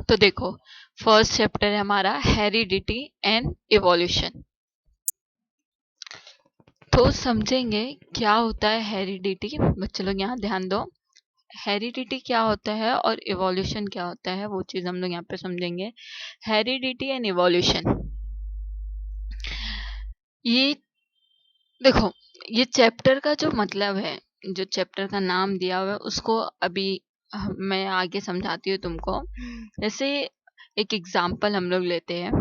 तो देखो, first chapter है हमारा हेरिडिटी एंड इवोल्यूशन। तो समझेंगे क्या होता है हेरिडिटी। बच्चे लोग यहाँ ध्यान दो, हेरिडिटी क्या होता है और इवोल्यूशन क्या होता है, वो चीज हम लोग यहाँ पे समझेंगे। हेरिडिटी एंड इवोल्यूशन, ये देखो, ये चैप्टर का जो मतलब है, जो चैप्टर का नाम दिया हुआ है उसको अभी मैं आगे समझाती हूँ तुमको। जैसे एक एग्जाम्पल हम लोग लेते हैं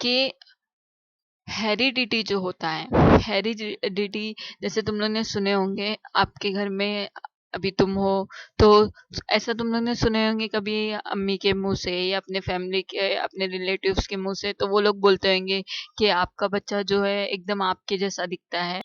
कि हेरिडिटी जो होता है, हेरिडिटी जैसे तुम लोग ने सुने होंगे, आपके घर में अभी तुम हो तो ऐसा तुम लोग ने सुने होंगे कभी अम्मी के मुंह से या अपने फैमिली के, अपने रिलेटिव्स के मुंह से, तो वो लोग बोलते होंगे कि आपका बच्चा जो है एकदम आपके जैसा दिखता है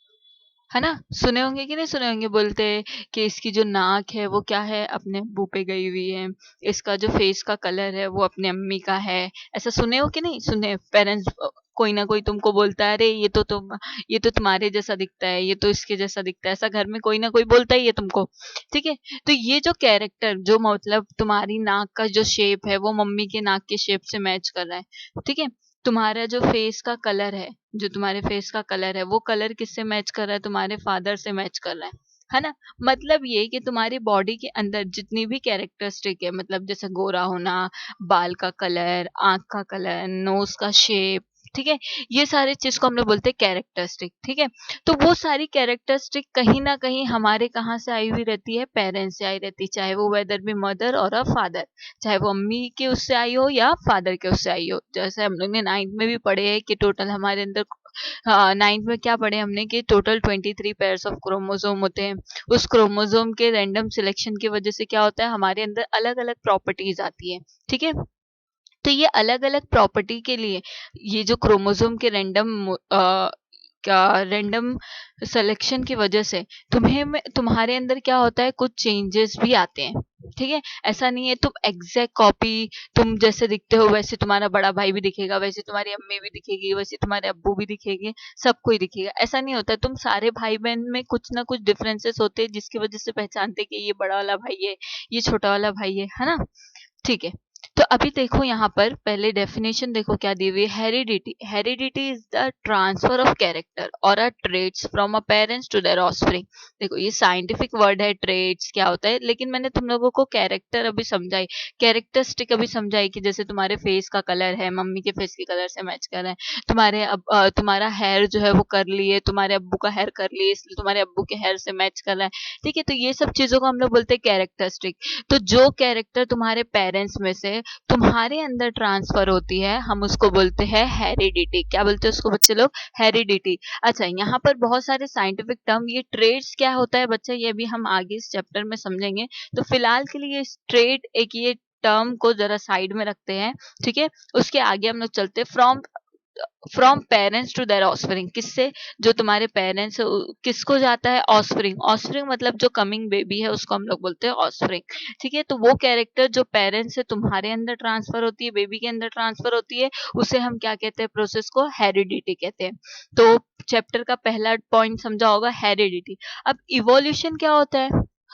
ना। सुने होंगे कि नहीं सुने होंगे, बोलते हैं कि इसकी जो नाक है वो क्या है, अपने अब्बू पे गई हुई है, इसका जो फेस का कलर है वो अपने अम्मी का है। ऐसा सुने हो कि नहीं सुने? पेरेंट्स कोई ना कोई तुमको बोलता है, अरे ये तो तुम्हारे जैसा दिखता है, ये तो इसके जैसा दिखता है। ऐसा घर में कोई ना कोई बोलता ही है तुमको, ठीक है। तो ये जो कैरेक्टर, जो मतलब तुम्हारी नाक का जो शेप है वो मम्मी के नाक के शेप से मैच कर रहा है, ठीक है। तुम्हारा जो फेस का कलर है, जो तुम्हारे फेस का कलर है वो कलर किससे मैच कर रहा है? तुम्हारे फादर से मैच कर रहा है ना। मतलब ये कि तुम्हारी बॉडी के अंदर जितनी भी कैरेक्टरिस्टिक है, मतलब जैसे गोरा होना, बाल का कलर, आंख का कलर, नोज का शेप, ठीक है, ये सारी चीज को हम लोग बोलते हैं कैरेक्टरिस्टिक, ठीक है। तो वो सारी कैरेक्टरिस्टिक कहीं ना कहीं हमारे कहाँ से आई हुई रहती है? पेरेंट्स से आई रहती है, चाहे वो वेदर बी मदर और अ फादर, चाहे वो अम्मी के उससे आई हो या फादर के उससे आई हो। जैसे हम लोग ने 9th में भी पढ़े है कि टोटल हमारे अंदर, हाँ 9th में क्या पढ़े हमने कि टोटल 23 पेयर्स ऑफ क्रोमोसोम होते हैं। उस क्रोमोसोम के रैंडम सिलेक्शन की वजह से क्या होता है, हमारे अंदर अलग अलग प्रॉपर्टीज आती है, ठीक है। तो ये अलग अलग प्रॉपर्टी के लिए, ये जो क्रोमोसोम के रैंडम सिलेक्शन की वजह से तुम्हारे अंदर क्या होता है, कुछ चेंजेस भी आते हैं, ठीक है। ऐसा नहीं है तुम एग्जैक्ट कॉपी, तुम जैसे दिखते हो वैसे तुम्हारा बड़ा भाई भी दिखेगा, वैसे तुम्हारी अम्मी भी दिखेगी, वैसे तुम्हारे अब्बू भी दिखेंगे, सब कोई दिखेगा, ऐसा नहीं होता। तुम सारे भाई बहन में कुछ ना कुछ डिफरेंसेस होते हैं जिसकी वजह से पहचानते हैं कि ये बड़ा वाला भाई है, ये छोटा वाला भाई है ना, ठीक है। तो अभी देखो यहाँ पर पहले डेफिनेशन देखो क्या दी हुई है। Heredity, heredity is the transfer of character और a traits from a parents to their offspring. देखो ये साइंटिफिक वर्ड है, ट्रेट्स क्या होता है, लेकिन मैंने तुम लोगों को कैरेक्टर अभी समझाई, कैरेक्टरिस्टिक अभी समझाई कि जैसे तुम्हारे फेस का कलर है मम्मी के फेस के कलर से मैच कर रहा है, तुम्हारा हेयर जो है वो करली है, तुम्हारे अब्बू का हेयर करली है इसलिए तुम्हारे अब्बू के हेयर से मैच कर रहा है, ठीक है। तो ये सब चीजों को हम लोग बोलते हैं कैरेक्टरिस्टिक। तो जो कैरेक्टर तुम्हारे पेरेंट्स में से तुम्हारे अंदर ट्रांसफर होती है हम उसको बोलते हैं हेरिडिटी। क्या बोलते हैं उसको बच्चे लोग? हेरिडिटी। अच्छा, यहाँ पर बहुत सारे साइंटिफिक टर्म, ये ट्रेड्स क्या होता है बच्चा, ये भी हम आगे इस चैप्टर में समझेंगे। तो फिलहाल के लिए ट्रेड एक ये टर्म को जरा साइड में रखते हैं, ठीक है। उसके आगे हम लोग चलते हैं। From parents to their offspring, किससे? जो तुम्हारे पेरेंट्स किसको जाता है? ऑफस्प्रिंग। ऑफस्प्रिंग मतलब जो कमिंग बेबी है उसको हम लोग बोलते हैं ऑफस्प्रिंग, ठीक है। तो वो कैरेक्टर जो पेरेंट्स से तुम्हारे अंदर ट्रांसफर होती है, बेबी के अंदर ट्रांसफर होती है, उसे हम क्या कहते हैं? प्रोसेस को हेरिडिटी कहते हैं। तो चैप्टर का पहला पॉइंट समझा होगा, हेरिडिटी। अब इवोल्यूशन क्या होता है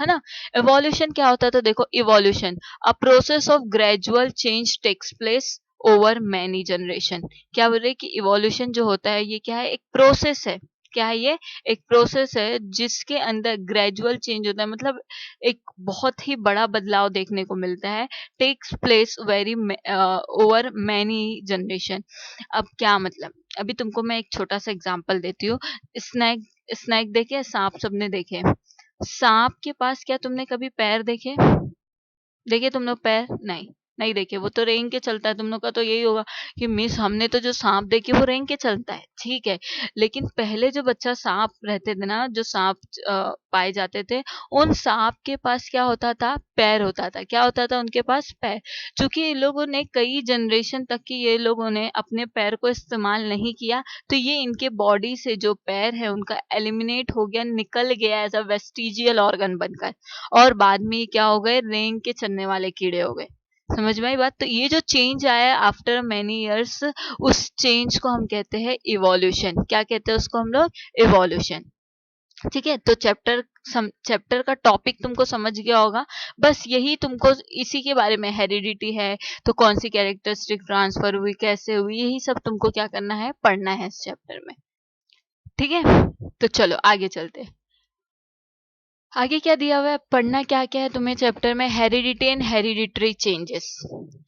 ना। इवोल्यूशन क्या होता है? तो देखो, evolution a process of gradual change takes place over many generation. क्या बोल रहे कि इवोल्यूशन जो होता है ये क्या है? एक प्रोसेस है। क्या है ये? एक प्रोसेस है जिसके अंदर ग्रेजुअल चेंज होता है, मतलब एक बहुत ही बड़ा बदलाव देखने को मिलता है। Takes place very over many generation. अब क्या मतलब? अभी तुमको मैं एक छोटा सा एग्जांपल देती हूँ। स्नैक, स्नैक देखे? सांप सबने देखे। सांप के पास क्या तुमने कभी पैर देखे? देखे तुम लोग पैर? नहीं, नहीं देखे। वो तो रेंग के चलता है। तुम लोग का तो यही होगा कि मिस हमने तो जो सांप देखे वो रेंग के चलता है, ठीक है। लेकिन पहले जो बच्चा सांप रहते थे ना, जो सांप पाए जाते थे, उन सांप के पास क्या होता था? पैर होता था। क्या होता था उनके पास? पैर। क्योंकि ये लोगों ने कई जनरेशन तक की, ये लोगों ने अपने पैर को इस्तेमाल नहीं किया, तो ये इनके बॉडी से जो पैर है उनका एलिमिनेट हो गया, निकल गया एज अ वेस्टिजियल ऑर्गन बनकर, और बाद में ये क्या हो गए? रेंग के चलने वाले कीड़े हो गए। समझ में आई बात? तो ये जो चेंज आया आफ्टर मेनी इयर्स, उस चेंज को हम कहते हैं इवोल्यूशन। क्या कहते हैं उसको हम लोग? इवोल्यूशन, ठीक है। तो चैप्टर चैप्टर का टॉपिक तुमको समझ गया होगा। बस यही तुमको इसी के बारे में, हेरिडिटी है तो कौन सी कैरेक्टरिस्टिक ट्रांसफर हुई, कैसे हुई, यही सब तुमको क्या करना है, पढ़ना है इस चैप्टर में। ठीक है, तो चलो आगे चलते हैं। आगे क्या दिया हुआ है, पढ़ना क्या क्या है तुम्हें चैप्टर में, heredity and hereditary changes.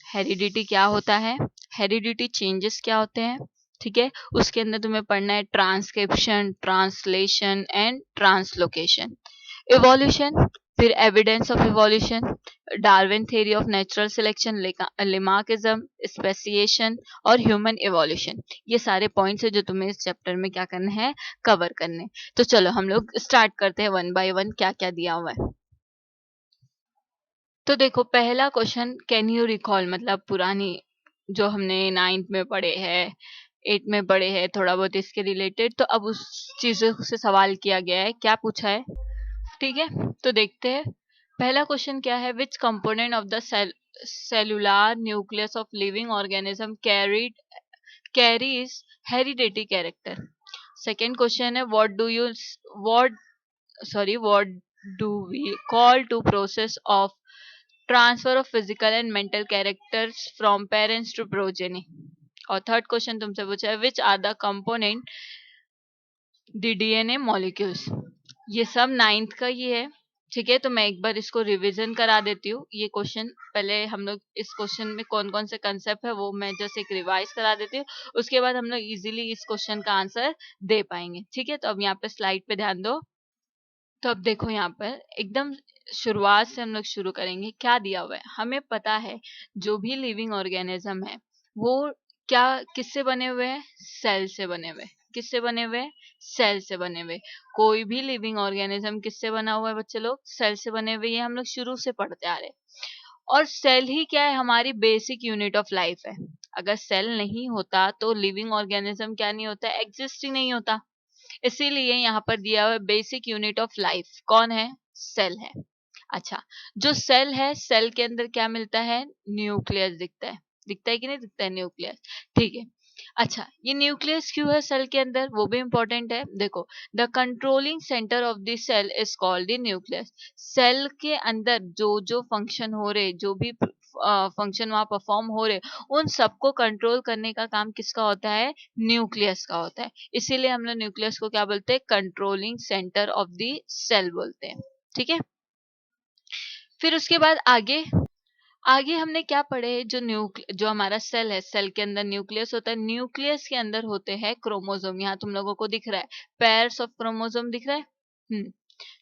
Heredity क्या होता है, हेरिडिटी चेंजेस क्या होते हैं, ठीक है। उसके अंदर तुम्हें पढ़ना है transcription, translation and translocation, evolution, फिर evidence of evolution, Darwin theory of natural selection, Lamarckism, speciation और ह्यूमन इवोल्यूशन। ये सारे पॉइंट्स है जो तुम्हें इस चैप्टर में क्या करना है, कवर करने। तो चलो हम लोग स्टार्ट करते हैं वन बाय वन, क्या क्या दिया हुआ है। तो देखो पहला क्वेश्चन, कैन यू रिकॉल, मतलब पुरानी जो हमने 9th में पढ़े हैं, 8th में पढ़े हैं, थोड़ा बहुत इसके रिलेटेड, तो अब उस चीजों से सवाल किया गया है, क्या पूछा है, ठीक है। तो देखते हैं पहला क्वेश्चन क्या है, विच component of the cellular nucleus of living organism carries heredity character. Second question है, what what do we call to process of transfer of physical and mental characters from parents to progeny। और third question तुमसे पूछा है, which are the component the DNA molecules. ये सब 9th का ही है, ठीक है। तो मैं एक बार इसको रिवीजन करा देती हूँ, ये क्वेश्चन पहले हम लोग इस क्वेश्चन में कौन कौन से कंसेप्ट है वो मैं जस्ट एक रिवाइज करा देती हूँ, उसके बाद हम लोग इजीली इस क्वेश्चन का आंसर दे पाएंगे, ठीक है। तो अब यहाँ पे स्लाइड पे ध्यान दो। तो अब देखो यहाँ पर एकदम शुरुआत से हम लोग शुरू करेंगे, क्या दिया हुआ है, हमें पता है जो भी लिविंग ऑर्गेनिज्म है वो क्या, किससे बने हुए हैं, सेल से बने हुए, किससे बने हुए, सेल से बने हुए। कोई भी लिविंग ऑर्गेनिज्म किससे बना हुआ है बच्चे लोग, सेल से बने हुए, ये हम लोग शुरू से पढ़ते आ रहे हैं। और सेल ही क्या है, हमारी बेसिक यूनिट ऑफ लाइफ है। अगर सेल नहीं होता तो लिविंग ऑर्गेनिज्म क्या नहीं होता, एग्जिस्ट ही नहीं होता। इसीलिए यहाँ पर दिया हुआ है बेसिक यूनिट ऑफ लाइफ कौन है, सेल है। अच्छा, जो सेल है, सेल के अंदर क्या मिलता है, न्यूक्लियस दिखता है, दिखता है कि नहीं दिखता है, न्यूक्लियस, ठीक है। अच्छा, ये न्यूक्लियस क्यों है सेल के अंदर, वो भी इंपॉर्टेंट है। देखो, the controlling centre of the cell is called the nucleus. Cell के अंदर जो जो फंक्शन हो रहे, जो भी फंक्शन वहां परफॉर्म हो रहे, उन सबको कंट्रोल करने का काम किसका होता है, न्यूक्लियस का होता है। इसीलिए हम लोग न्यूक्लियस को क्या बोलते हैं, controlling centre of the cell बोलते हैं, ठीक है। फिर उसके बाद आगे आगे हमने क्या पढ़े, जो हमारा सेल है, सेल के अंदर न्यूक्लियस होता है, न्यूक्लियस के अंदर होते हैं क्रोमोसोम। यहाँ तुम लोगों को दिख रहा है पेयर्स ऑफ क्रोमोसोम दिख रहा है,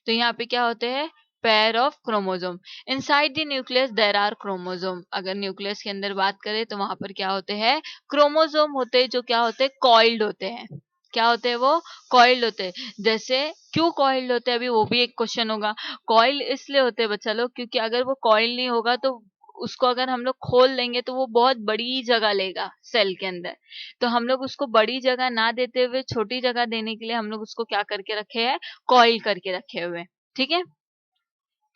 तो यहाँ पे क्या होते हैं, pair of chromosome. Inside the nucleus there are chromosome. अगर न्यूक्लियस के अंदर बात करें तो वहां पर क्या होते हैं, क्रोमोसोम होते हैं, जो क्या होते हैं, कॉइल्ड होते हैं। क्या होते हैं वो, कॉइल्ड होते हैं। जैसे क्यों कॉइल्ड होते हैं, अभी वो भी एक क्वेश्चन होगा। कॉइल इसलिए होते हैं बच्चा लोग, क्योंकि अगर वो कॉइल नहीं होगा तो उसको अगर हम लोग खोल देंगे तो वो बहुत बड़ी जगह लेगा सेल के अंदर। तो हम लोग उसको बड़ी जगह ना देते हुए छोटी जगह देने के लिए हम लोग उसको क्या करके रखे हैं, कॉइल करके रखे हुए हैं, ठीक है।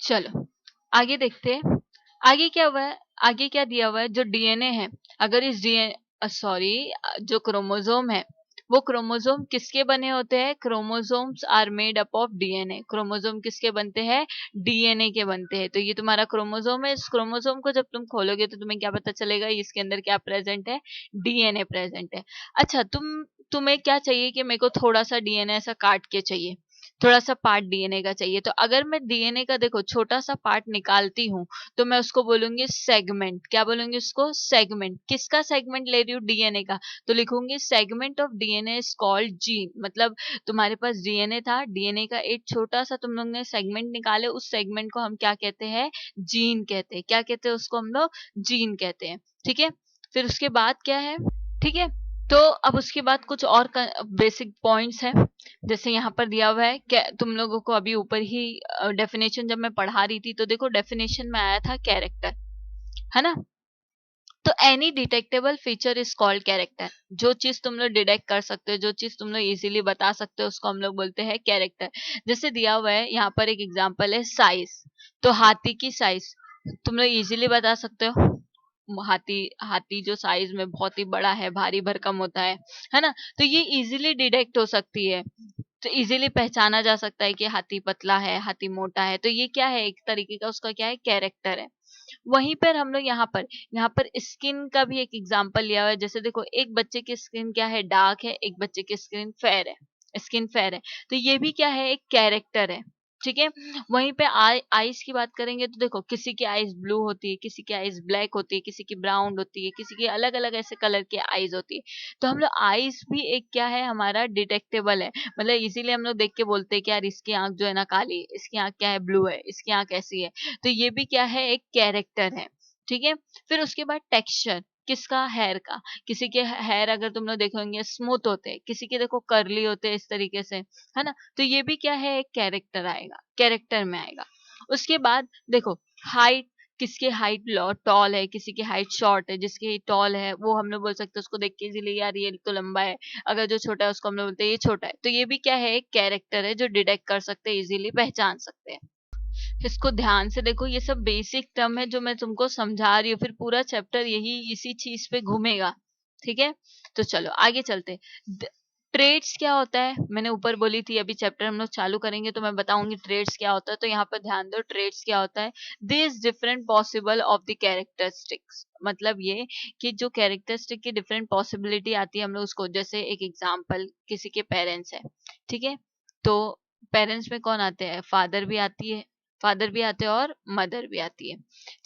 चलो आगे देखते हैं, आगे क्या हुआ है, आगे क्या दिया हुआ है, जो डीएनए है, अगर इस डीएनए सॉरी जो क्रोमोसोम है, वो क्रोमोसोम किसके बने होते हैं, chromosomes are made up of DNA. Chromosome किसके बनते हैं, डीएनए के बनते हैं। तो ये तुम्हारा क्रोमोसोम है, इस क्रोमोसोम को जब तुम खोलोगे तो तुम्हें क्या पता चलेगा, इसके अंदर क्या प्रेजेंट है, डीएनए प्रेजेंट है। अच्छा, तुम्हें क्या चाहिए कि मेरे को थोड़ा सा डीएनए ऐसा काट के चाहिए, थोड़ा सा पार्ट डीएनए का चाहिए। तो अगर मैं डीएनए का देखो छोटा सा पार्ट निकालती हूँ तो मैं उसको बोलूंगी सेगमेंट। क्या बोलूंगी उसको, सेगमेंट। किसका सेगमेंट ले रही हूँ, डीएनए का, तो लिखूंगी segment of DNA is called gene. मतलब तुम्हारे पास डीएनए था, डीएनए का एक छोटा सा तुम लोग ने सेगमेंट निकाले, उस सेगमेंट को हम क्या कहते हैं, जीन कहते हैं। क्या कहते हैं उसको हम लोग, जीन कहते हैं, ठीक है। फिर उसके बाद क्या है, ठीक है। तो अब उसके बाद कुछ और बेसिक पॉइंट्स हैं, जैसे यहाँ पर दिया हुआ है, क्या तुम लोगों को अभी ऊपर ही डेफिनेशन जब मैं पढ़ा रही थी तो देखो डेफिनेशन में आया था कैरेक्टर, है ना। तो any detectable feature is called character. जो चीज तुम लोग डिटेक्ट कर सकते हो, जो चीज तुम लोग इजीली बता सकते हो, उसको हम लोग बोलते हैं कैरेक्टर। जैसे दिया हुआ है यहाँ पर एक एग्जांपल है साइज, तो हाथी की साइज तुम लोग इजीली बता सकते हो। हाथी हाथी जो साइज में बहुत ही बड़ा है, भारी भरकम होता है ना। तो ये इजीली डिटेक्ट हो सकती है, तो इजीली पहचाना जा सकता है कि हाथी पतला है, हाथी मोटा है। तो ये क्या है, एक तरीके का उसका क्या है, कैरेक्टर है। वहीं पर हम लोग यहाँ पर स्किन का भी एक एग्जांपल लिया हुआ है। जैसे देखो, एक बच्चे की स्किन क्या है, डार्क है, एक बच्चे की स्किन फेयर है। तो ये भी क्या है, एक कैरेक्टर है। ठीक है। वहीं पे आईज की बात करेंगे तो देखो, किसी की आईज ब्लू होती है, किसी की आईज ब्लैक होती है, किसी की ब्राउन होती है, किसी की अलग अलग ऐसे कलर की आईज होती है। तो हम लोग आईज भी एक क्या है, हमारा डिटेक्टेबल है। मतलब इसीलिए हम लोग देख के बोलते हैं कि यार इसकी आंख जो है ना काली है, इसकी आंख क्या है, ब्लू है, इसकी आंख ऐसी है। तो ये भी क्या है, एक कैरेक्टर है। ठीक है। फिर उसके बाद टेक्सचर, किसका, हेयर का। किसी के हेयर अगर तुम लोग देखोगे स्मूथ होते हैं, किसी के देखो कर्ली होते हैं इस तरीके से, है ना। तो ये भी क्या है, एक कैरेक्टर आएगा, कैरेक्टर में आएगा। उसके बाद देखो, हाइट, किसकी हाइट टॉल है, किसी की हाइट शॉर्ट है। जिसकी टॉल है वो हम लोग बोल सकते हैं उसको देख के इजीली, यार ये तो लंबा है। अगर जो छोटा है उसको हम लोग बोलते हैं ये छोटा है। तो ये भी क्या है, एक कैरेक्टर है जो डिटेक्ट कर सकते हैं, इजीली पहचान सकते हैं। इसको ध्यान से देखो, ये सब बेसिक टर्म है जो मैं तुमको समझा रही हूँ। फिर पूरा चैप्टर यही इसी चीज पे घूमेगा। ठीक है। तो चलो आगे चलते। ट्रेड्स क्या होता है, मैंने ऊपर बोली थी, अभी चैप्टर हम लोग चालू करेंगे तो मैं बताऊंगी ट्रेड्स क्या होता है। तो यहाँ पर ध्यान दो, ट्रेड्स क्या होता है, this different possible of the characteristics. मतलब ये कि जो कैरेक्टरिस्टिक की डिफरेंट पॉसिबिलिटी आती है, हम लोग उसको, जैसे एक एग्जाम्पल, किसी के पेरेंट्स है। ठीक है। तो पेरेंट्स में कौन आते हैं, फादर भी आते हैं और मदर भी आती है।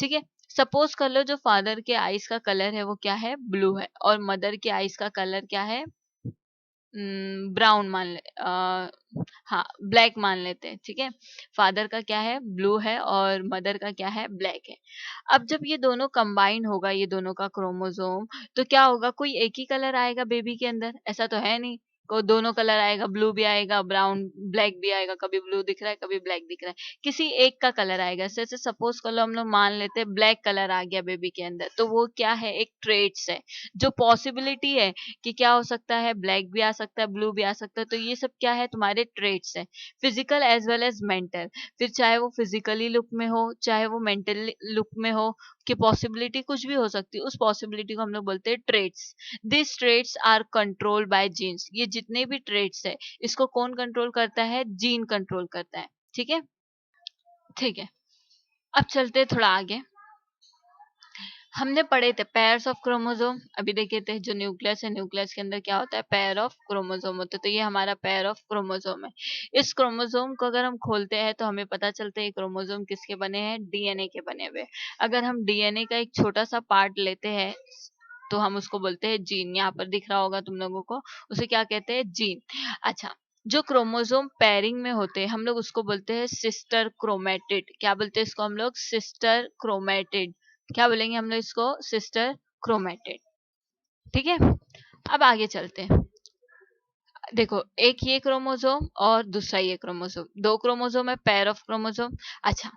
ठीक है। सपोज कर लो जो फादर के आईज का कलर है वो क्या है, ब्लू है, और मदर के आईज का कलर क्या है, ब्राउन मान ले, हाँ ब्लैक मान लेते हैं। ठीक है। फादर का क्या है, ब्लू है, और मदर का क्या है, ब्लैक है। अब जब ये दोनों कंबाइन होगा, ये दोनों का क्रोमोसोम, तो क्या होगा, कोई एक ही कलर आएगा बेबी के अंदर, ऐसा तो है नहीं। को दोनों कलर आएगा, ब्लू भी आएगा, ब्राउन ब्लैक भी आएगा, कभी ब्लू दिख रहा है, कभी ब्लैक दिख रहा है, किसी एक का कलर आएगा। जैसे सपोज कर लो, हम लोग मान लेते हैं ब्लैक कलर आ गया बेबी के अंदर, तो वो क्या है, एक ट्रेट्स है। जो पॉसिबिलिटी है कि क्या हो सकता है, ब्लैक भी आ सकता है, ब्लू भी आ सकता है। तो ये सब क्या है, तुम्हारे ट्रेट्स है, physical as well as mental. फिर चाहे वो फिजिकली लुक में हो, चाहे वो मेंटली लुक में हो, कि पॉसिबिलिटी कुछ भी हो सकती है, उस पॉसिबिलिटी को हम लोग बोलते हैं traits. This traits are controlled by genes. ये जितने भी ट्रेट्स है, इसको कौन कंट्रोल करता है, जीन कंट्रोल करता है। ठीक है। ठीक है। अब चलते हैं थोड़ा आगे। हमने पढ़े थे पेयर्स ऑफ क्रोमोसोम, अभी देखे थे जो न्यूक्लियस है, न्यूक्लियस के अंदर क्या होता है, पेयर ऑफ क्रोमोसोम होते हैं। तो ये हमारा पेयर ऑफ क्रोमोसोम है। इस क्रोमोसोम को अगर हम खोलते हैं तो हमें पता चलता है क्रोमोसोम किसके बने हैं, डीएनए के बने हुए। अगर हम डीएनए का एक छोटा सा पार्ट लेते हैं तो हम उसको बोलते हैं जीन। यहाँ पर दिख रहा होगा तुम लोगों को, उसे क्या कहते हैं, जीन। अच्छा, जो क्रोमोसोम पेयरिंग में होते हैं हम लोग उसको बोलते हैं सिस्टर क्रोमेटिड। क्या बोलते हैं इसको हम लोग, सिस्टर क्रोमेटिड। क्या बोलेंगे हम लोग इसको, सिस्टर क्रोमेटिड। ठीक है। अब आगे चलते हैं। देखो, एक ये क्रोमोसोम और दूसरा ये क्रोमोसोम, दो क्रोमोसोम है, पेयर ऑफ क्रोमोसोम। अच्छा,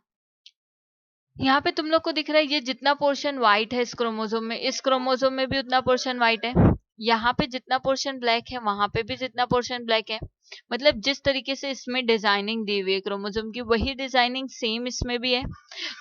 यहाँ पे तुम लोग को दिख रहा है ये जितना पोर्शन व्हाइट है इस क्रोमोसोम में, इस क्रोमोसोम में भी उतना पोर्शन व्हाइट है। यहाँ पे जितना पोर्शन ब्लैक है वहां पे भी जितना पोर्शन ब्लैक है। मतलब जिस तरीके से इसमें डिजाइनिंग दी हुई है क्रोमोसोम की, वही डिजाइनिंग सेम इसमें भी है।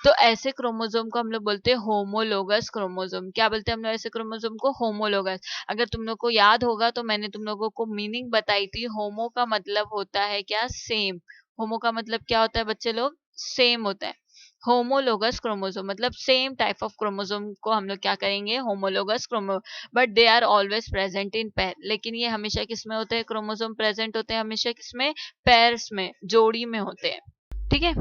तो ऐसे क्रोमोसोम को हम लोग बोलते हैं होमोलोगस क्रोमोसोम। क्या बोलते हैं हम लोग ऐसे क्रोमोसोम को, होमोलोगस। अगर तुम लोग को याद होगा तो मैंने तुम लोगों को मीनिंग बताई थी, होमो का मतलब होता है क्या, सेम। होमो का मतलब क्या होता है बच्चे लोग, सेम होता है। होमोलोगस क्रोमोसोम मतलब सेम टाइप ऑफ क्रोमोसोम को हम लोग क्या करेंगे, homologous chromo. But they are always present in pair. लेकिन ये हमेशा किसमें होते हैं, क्रोमोसोम प्रेजेंट होते हैं हमेशा किसमें, पेयर्स में, जोड़ी में होते हैं। ठीक है।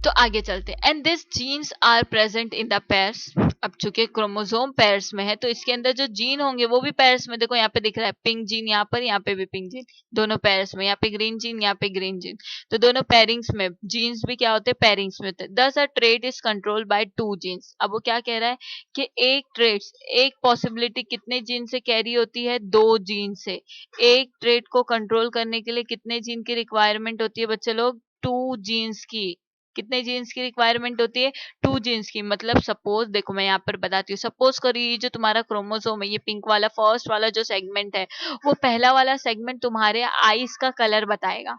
तो आगे चलते हैं। And this genes are present in the pairs. अब चूंकि क्रोमोसोम पेयर्स में है तो इसके अंदर जो जीन होंगे वो भी पेयर्स में। देखो यहाँ पे दिख रहा है पिंक जीन, यहाँ पे भी पिंक जीन, दोनों पेयर्स में। यहाँ पे ग्रीन जीन, यहाँ पे ग्रीन जीन, तो दोनों पेयरिंग्स में। जीन्स भी क्या होते हैं, पेयरिंग्स में होते हैं। Thus a trait is controlled by two genes. अब वो क्या कह रहा है कि एक ट्रेट, एक पॉसिबिलिटी कितने जीन से कैरी होती है, दो जीन से। एक ट्रेट को कंट्रोल करने के लिए कितने जीन की रिक्वायरमेंट होती है बच्चे लोग, टू जीन्स की। कितने जीन्स की रिक्वायरमेंट होती है, टू जीन्स की। मतलब सपोज देखो मैं यहाँ पर बताती हूँ, सपोज करिए जो तुम्हारा क्रोमोसोम है, ये पिंक वाला फर्स्ट वाला जो सेगमेंट है, वो पहला वाला सेगमेंट तुम्हारे आईज का कलर बताएगा।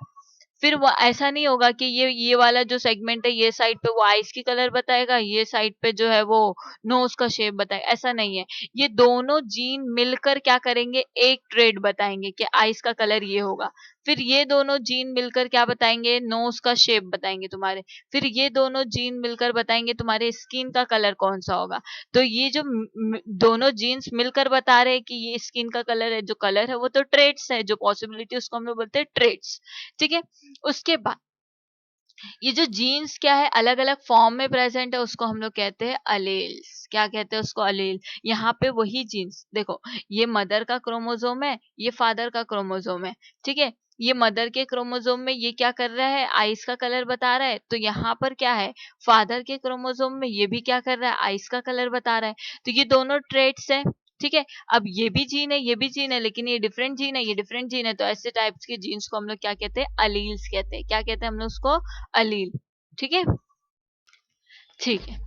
फिर वो ऐसा नहीं होगा कि ये वाला जो सेगमेंट है ये साइड पे वो आईज की कलर बताएगा, ये साइड पे जो है वो नोज का शेप बताएगा, ऐसा नहीं है। ये दोनों जीन मिलकर क्या करेंगे, एक ट्रेड बताएंगे कि आईज का कलर ये होगा। फिर ये दोनों जीन मिलकर क्या बताएंगे, नोज का शेप बताएंगे तुम्हारे, फिर ये दोनों जीन मिलकर बताएंगे तुम्हारे स्किन का कलर कौन सा होगा। तो ये जो दोनों जीन्स मिलकर बता रहे हैं कि ये स्किन का कलर है, जो कलर है वो तो ट्रेट्स है, जो पॉसिबिलिटी उसको हम लोग बोलते हैं ट्रेट्स। ठीक है, उसके बाद ये जो जीन्स क्या है अलग अलग फॉर्म में प्रेजेंट है, उसको हम लोग कहते हैं अलेल्स। क्या कहते हैं उसको, अलेल। यहाँ पे वही जीन्स देखो, ये मदर का क्रोमोसोम है, ये फादर का क्रोमोसोम है। ठीक है, ये मदर के क्रोमोसोम में ये क्या कर रहा है, आइस का कलर बता रहा है, तो यहाँ पर क्या है, फादर के क्रोमोसोम में ये भी क्या कर रहा है, आइस का कलर बता रहा है। तो ये दोनों ट्रेट्स है। ठीक है, अब ये भी जीन है, ये भी जीन है, लेकिन ये डिफरेंट जीन है, ये डिफरेंट जीन है, तो ऐसे टाइप्स के जीन्स को हम लोग क्या कहते हैं, अलील्स कहते हैं। क्या कहते हैं हम लोग उसको, अलील। ठीक है, ठीक है।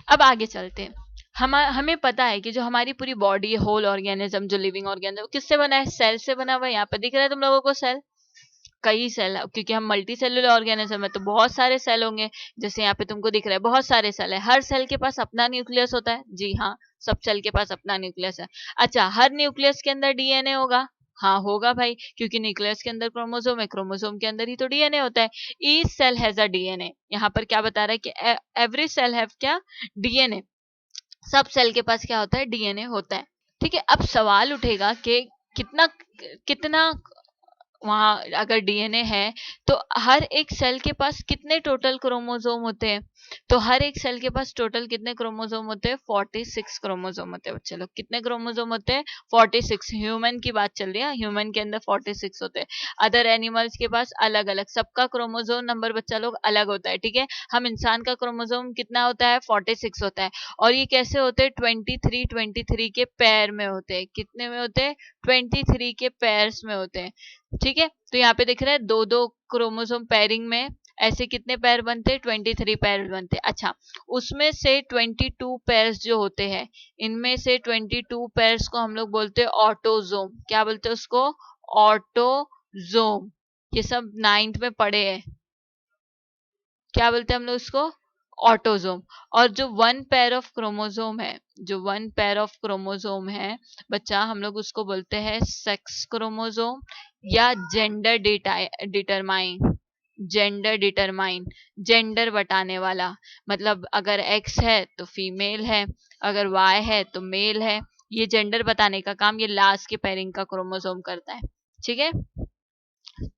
अब आगे चलते हैं। हमें पता है कि जो हमारी पूरी बॉडी है, होल ऑर्गेनिज्म, जो लिविंग ऑर्गेनिज्म, वो किससे बना है, सेल से बना हुआ है। यहाँ पे दिख रहा है तुम लोगों को सेल, कई सेल है, क्योंकि हम मल्टी सेलुलर ऑर्गेनिज्म है तो बहुत सारे सेल होंगे। जैसे यहाँ पे तुमको दिख रहा है बहुत सारे सेल है, हर सेल के पास अपना न्यूक्लियस होता है। जी हाँ, सब सेल के पास अपना न्यूक्लियस है। अच्छा, हर न्यूक्लियस के अंदर डीएनए होगा, हाँ होगा भाई, क्योंकि न्यूक्लियस के अंदर क्रोमोसोम है, क्रोमोसोम के अंदर ही तो डीएनए होता है। Each cell has a DNA. यहाँ पर क्या बता रहा है कि एवरी सेल हैव क्या, डीएनए। सब सेल के पास क्या होता है, डीएनए होता है। ठीक है, अब सवाल उठेगा कि कितना कितना वहां अगर डीएनए है तो हर एक सेल के पास कितने टोटल क्रोमोसोम होते हैं। तो हर एक सेल के पास टोटल कितने क्रोमोसोम होते हैं, 46 क्रोमोसोम होते हैं बच्चे लोग। कितने क्रोमोसोम होते हैं, 46। ह्यूमन की बात चल रही है, ह्यूमन के अंदर 46 होते हैं। अदर एनिमल्स के पास अलग अलग, सबका क्रोमोसोम नंबर बच्चा लोग अलग होता है। ठीक है, हम इंसान का क्रोमोसोम कितना होता है, 46 होता है। और ये कैसे होते हैं, 23 के पैर में होते हैं। कितने में होते हैं, 23 के पैर्स में होते हैं। ठीक है, तो यहाँ पे दिख रहा है दो दो क्रोमोसोम पेयरिंग में ऐसे कितने पैर बनते, 23 पैर बनते। अच्छा, उसमें से 22 पैर्स जो होते हैं, इनमें से 22 पैर्स को हम लोग बोलते हैं ऑटोजोम। क्या बोलते हैं उसको, ऑटोजोम। ये सब 9th में पढ़े हैं। क्या बोलते हैं हम लोग उसको, ऑटोजोम। और जो वन पेयर ऑफ क्रोमोसोम है, जो वन पेयर ऑफ क्रोमोसोम है बच्चा, हम लोग उसको बोलते हैं सेक्स क्रोमोसोम या gender determine. Gender determine, gender बताने वाला। मतलब अगर एक्स है तो फीमेल है, अगर वाई है तो मेल है। ये जेंडर बताने का काम ये लास्ट के पेयरिंग का क्रोमोसोम करता है। ठीक है,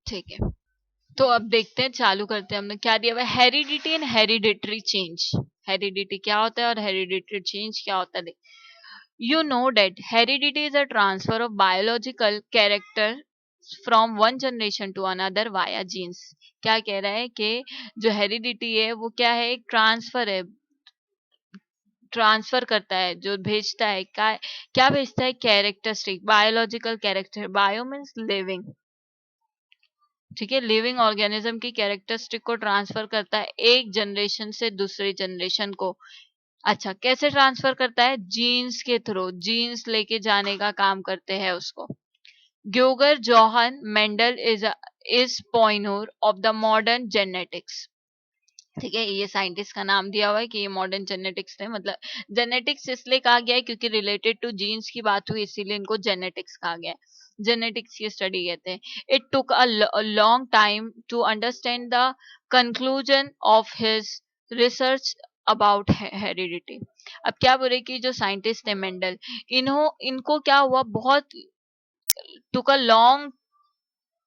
ठीक है। तो अब देखते हैं, चालू करते हैं। हमने क्या दिया हुआ है, heredity and hereditary change. Heredity क्या होता है और हेरिडिटरी चेंज क्या होता है। You know that heredity is a transfer of biological character from one generation to another via genes. क्या कह रहा है कि जो हेरिडिटी है वो क्या है, एक ट्रांसफर है, ट्रांसफर करता है, जो भेजता है क्या, क्या भेजता है, characteristic, biological character. Bio means living. ठीक है, लिविंग ऑर्गेनिज्म की कैरेक्टरिस्टिक को ट्रांसफर करता है एक जनरेशन से दूसरी जनरेशन को। अच्छा, कैसे ट्रांसफर करता है, जीन्स के थ्रू, जीन्स लेके जाने का काम करते हैं उसको। Gregor Johann Mendel is pioneer of the modern genetics. ठीक है, ये साइंटिस्ट का नाम दिया हुआ है कि ये मॉडर्न जेनेटिक्स है। मतलब जेनेटिक्स इसलिए कहा गया है क्योंकि रिलेटेड टू जीन्स की बात हुई, इसीलिए इनको जेनेटिक्स कहा गया है। जेनेटिक्स की स्टडी कहते हैं। It took a long time to understand the conclusion of his research about heredity. अब क्या बोले कि जो साइंटिस्ट है मेंडल, इनको क्या हुआ, बहुत टुक अ लॉन्ग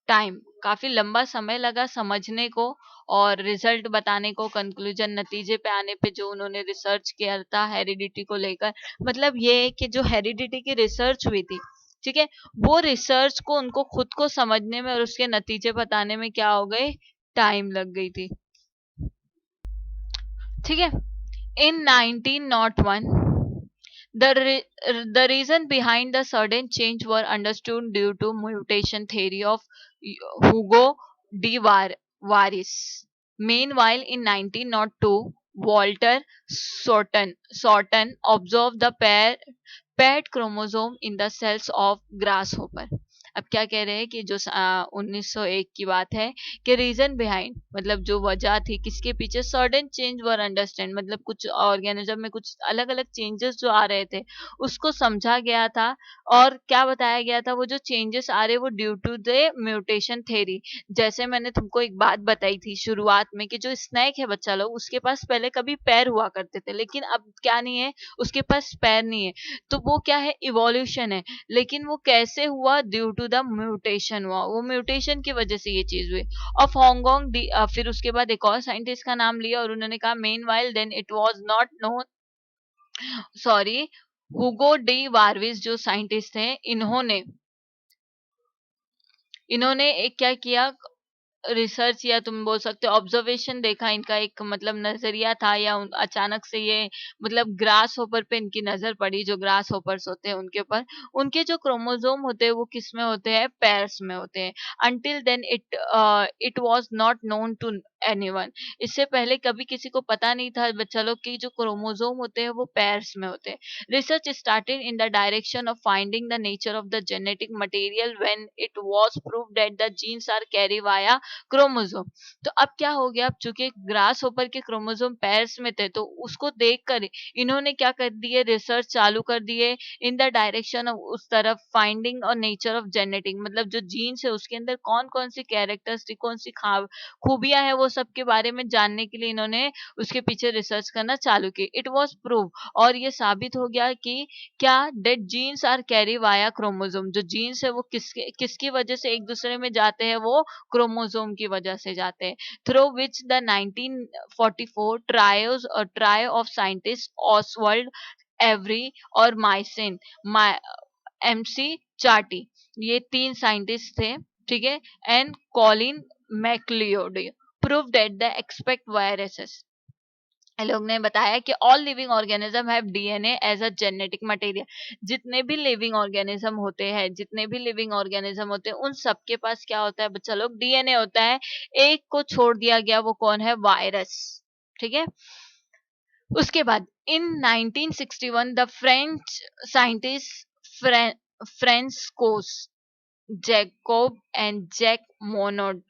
टाइम, काफी लंबा समय लगा समझने को और रिजल्ट बताने को, कंक्लूजन, नतीजे पे आने पे, जो उन्होंने रिसर्च किया था हेरिडिटी को लेकर। मतलब ये है कि जो हेरिडिटी की रिसर्च हुई थी, ठीक है, वो रिसर्च को उनको खुद को समझने में और उसके नतीजे बताने में क्या हो गए, टाइम लग गई थी। ठीक है, in 1901 the reason behind the sudden change were understood due to mutation theory of Hugo de Varis. Meanwhile, in 1902, Walter Sorton observed the paired chromosome in the cells of grasshopper. अब क्या कह रहे हैं कि जो 1901 की बात है कि रीजन बिहाइंड, मतलब जो वजह थी किसके पीछे, सडन चेंज वर अंडरस्टैंड, मतलब कुछ ऑर्गेनिज्म में कुछ अलग अलग चेंजेस जो आ रहे थे उसको समझा गया था। और क्या बताया गया था, वो जो चेंजेस आ रहे वो due to the mutation theory. जैसे मैंने तुमको एक बात बताई थी शुरुआत में कि जो स्नेक है बच्चा लोग, उसके पास पहले कभी पैर हुआ करते थे, लेकिन अब क्या नहीं है, उसके पास पैर नहीं है। तो वो क्या है, इवोल्यूशन है। लेकिन वो कैसे हुआ, ड्यू टू द म्यूटेशन हुआ, वो म्यूटेशन की वजह से ये चीज हुई। ऑफ हांगकांग, फिर उसके बाद एक और साइंटिस्ट का नाम लिया और उन्होंने कहा meanwhile then it was not known, sorry, Hugo de Vries जो साइंटिस्ट हैं, इन्होंने एक क्या किया, रिसर्च या तुम बोल सकते हो ऑब्जर्वेशन देखा, इनका एक मतलब नजरिया था, या अचानक से ये मतलब ग्रास होपर पे इनकी नजर पड़ी, जो ग्रास होपर्स होते हैं उनके ऊपर, उनके जो क्रोमोसोम होते हैं वो किस में होते हैं, पैर्स में होते हैं। Until then it was not known to anyone, इससे पहले कभी किसी को पता नहीं था बच्चा लोग कि जो क्रोमोसोम होते हैं वो पैर्स में होते हैं। Research started in the direction of finding the nature of the genetic material when it was proved that the genes are carry via chromosome. तो अब क्या हो गया, अब चूंकि ग्रास होपर के क्रोमोसोम पैर्स में थे तो उसको देखकर इन्होंने क्या कर दिए, रिसर्च चालू कर दिए इन द डायरेक्शन ऑफ उस तरफ, फाइंडिंग और नेचर ऑफ जेनेटिक, मतलब जो जीन्स है उसके अंदर कौन कौन सी कैरेक्टरिस्टिक, कौन सी खूबियां है, वो सब के बारे में जानने के लिए इन्होंने उसके पीछे रिसर्च करना चालू की। इट वॉज प्रूव, और ये साबित हो गया कि क्या, that genes are carry via chromosome, जो जीन्स है वो किसकी वजह से एक दूसरे में जाते हैं, वो क्रोमोसोम की वजह से जाते हैं। Through which the 1944 try of scientist Oswald every और माइसिन एमसी चार्टी, ये तीन साइंटिस्ट थे, ठीक है, and Colin MacLeod prove that the except viruses, लोग ने बताया कि all living organism have DNA as a genetic material, जितने भी लिविंग ऑर्गेनिज्म होते हैं, जितने भी लिविंग ऑर्गेनिज्म होते हैं उन सबके पास क्या होता है बच्चा लोग, डीएनए होता है। एक को छोड़ दिया गया, वो कौन है, वायरस, ठीक है। उसके बाद in 1961 the French scientist Francois Jacob and Jacques Monod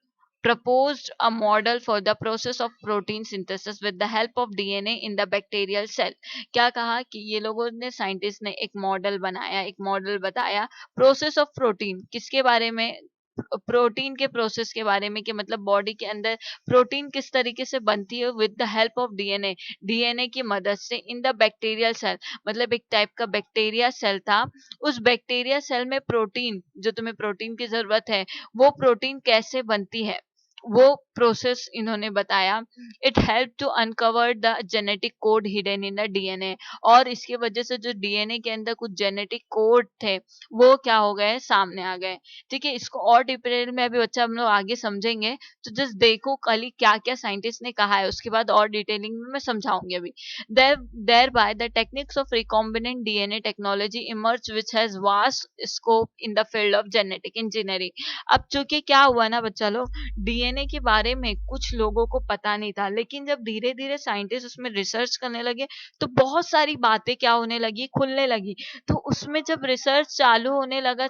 proposed a model for the process of protein synthesis with the help of DNA in the bacterial cell। क्या कहा कि ये लोगों ने, साइंटिस्ट ने एक मॉडल बनाया, एक मॉडल बताया प्रोसेस ऑफ प्रोटीन, किसके बारे में, प्रोटीन के प्रोसेस के बारे में, कि मतलब बॉडी के अंदर प्रोटीन किस तरीके से बनती है with the help of DNA, DNA की मदद से इन द बैक्टीरियल सेल, मतलब एक टाइप का बैक्टीरिया सेल था। उस बैक्टीरिया सेल में प्रोटीन, जो तुम्हें प्रोटीन की जरूरत है, वो प्रोटीन कैसे बनती है, वो प्रोसेस इन्होंने बताया। It help to uncover the genetic code hidden in the DNA, और इसकी वजह से जो डीएनए के अंदर कुछ जेनेटिक कोड थे वो क्या हो गए, सामने आ गए। ठीक है, इसको और डिटेल में अभी बच्चा हम लोग आगे समझेंगे, तो जस्ट देखो कल ही क्या क्या साइंटिस्ट ने कहा है, उसके बाद और डिटेलिंग में मैं समझाऊंगी अभी। thereby the techniques of recombinant DNA technology emerged which has vast scope in the field of genetic engineering। अब चूंकि क्या हुआ ना बच्चा लोग, डीएनए के बारे में कुछ लोगों को पता नहीं था, लेकिन जब धीरे धीरे साइंटिस्ट उसमें रिसर्च करने लगे तो बहुत सारी बातें क्या होने लगी, खुलने लगी। तो उसमें जब रिसर्च चालू होने लगा,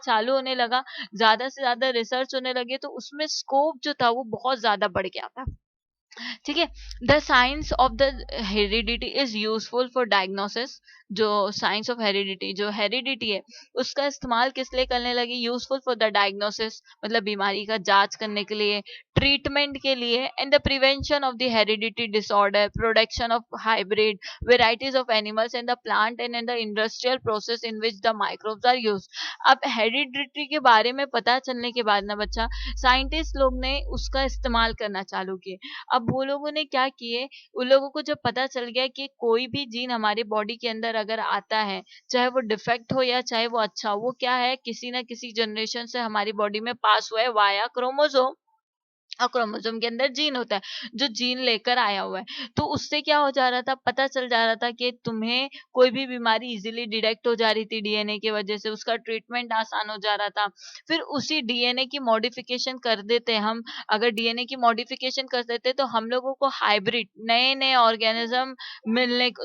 ज्यादा से ज्यादा रिसर्च होने लगे, तो उसमें स्कोप जो था वो बहुत ज्यादा बढ़ गया था। ठीक है, the science of the heredity is useful for diagnosis, जो साइंस ऑफ हेरिडिटी, जो हेरिडिटी है उसका इस्तेमाल किस लिए करने लगी, यूजफुल फॉर द डायग्नोसिस, मतलब बीमारी का जांच करने के लिए, ट्रीटमेंट के लिए, and the prevention of the heredity disorder, production of hybrid varieties of animals and the plant and the industrial process in which the microbes are use. अब हेरिडिटी के बारे में पता चलने के बाद ना बच्चा, साइंटिस्ट लोग ने उसका इस्तेमाल करना चालू किए। अब वो लोगों ने क्या किए, उन लोगों को जब पता चल गया कि कोई भी जीन हमारी बॉडी के अंदर अगर आता है, चाहे वो डिफेक्ट हो या चाहे वो अच्छा, वो क्या है, किसी ना किसी जनरेशन से हमारी बॉडी में पास हुआ है वाया क्रोमोसोम, और क्रोमोसोम के अंदर जीन होता है जो जीन लेकर आया हुआ है। तो उससे क्या हो जा रहा था, पता चल जा रहा था कि तुम्हें कोई भी बीमारी इजीली डिटेक्ट हो जा रही थी डीएनए की वजह से, उसका ट्रीटमेंट आसान हो जा रहा था। फिर उसी डीएनए की मॉडिफिकेशन कर देते हम, अगर डीएनए की मॉडिफिकेशन कर देते तो हम लोगों को हाइब्रिड नए नए ऑर्गेनिज्म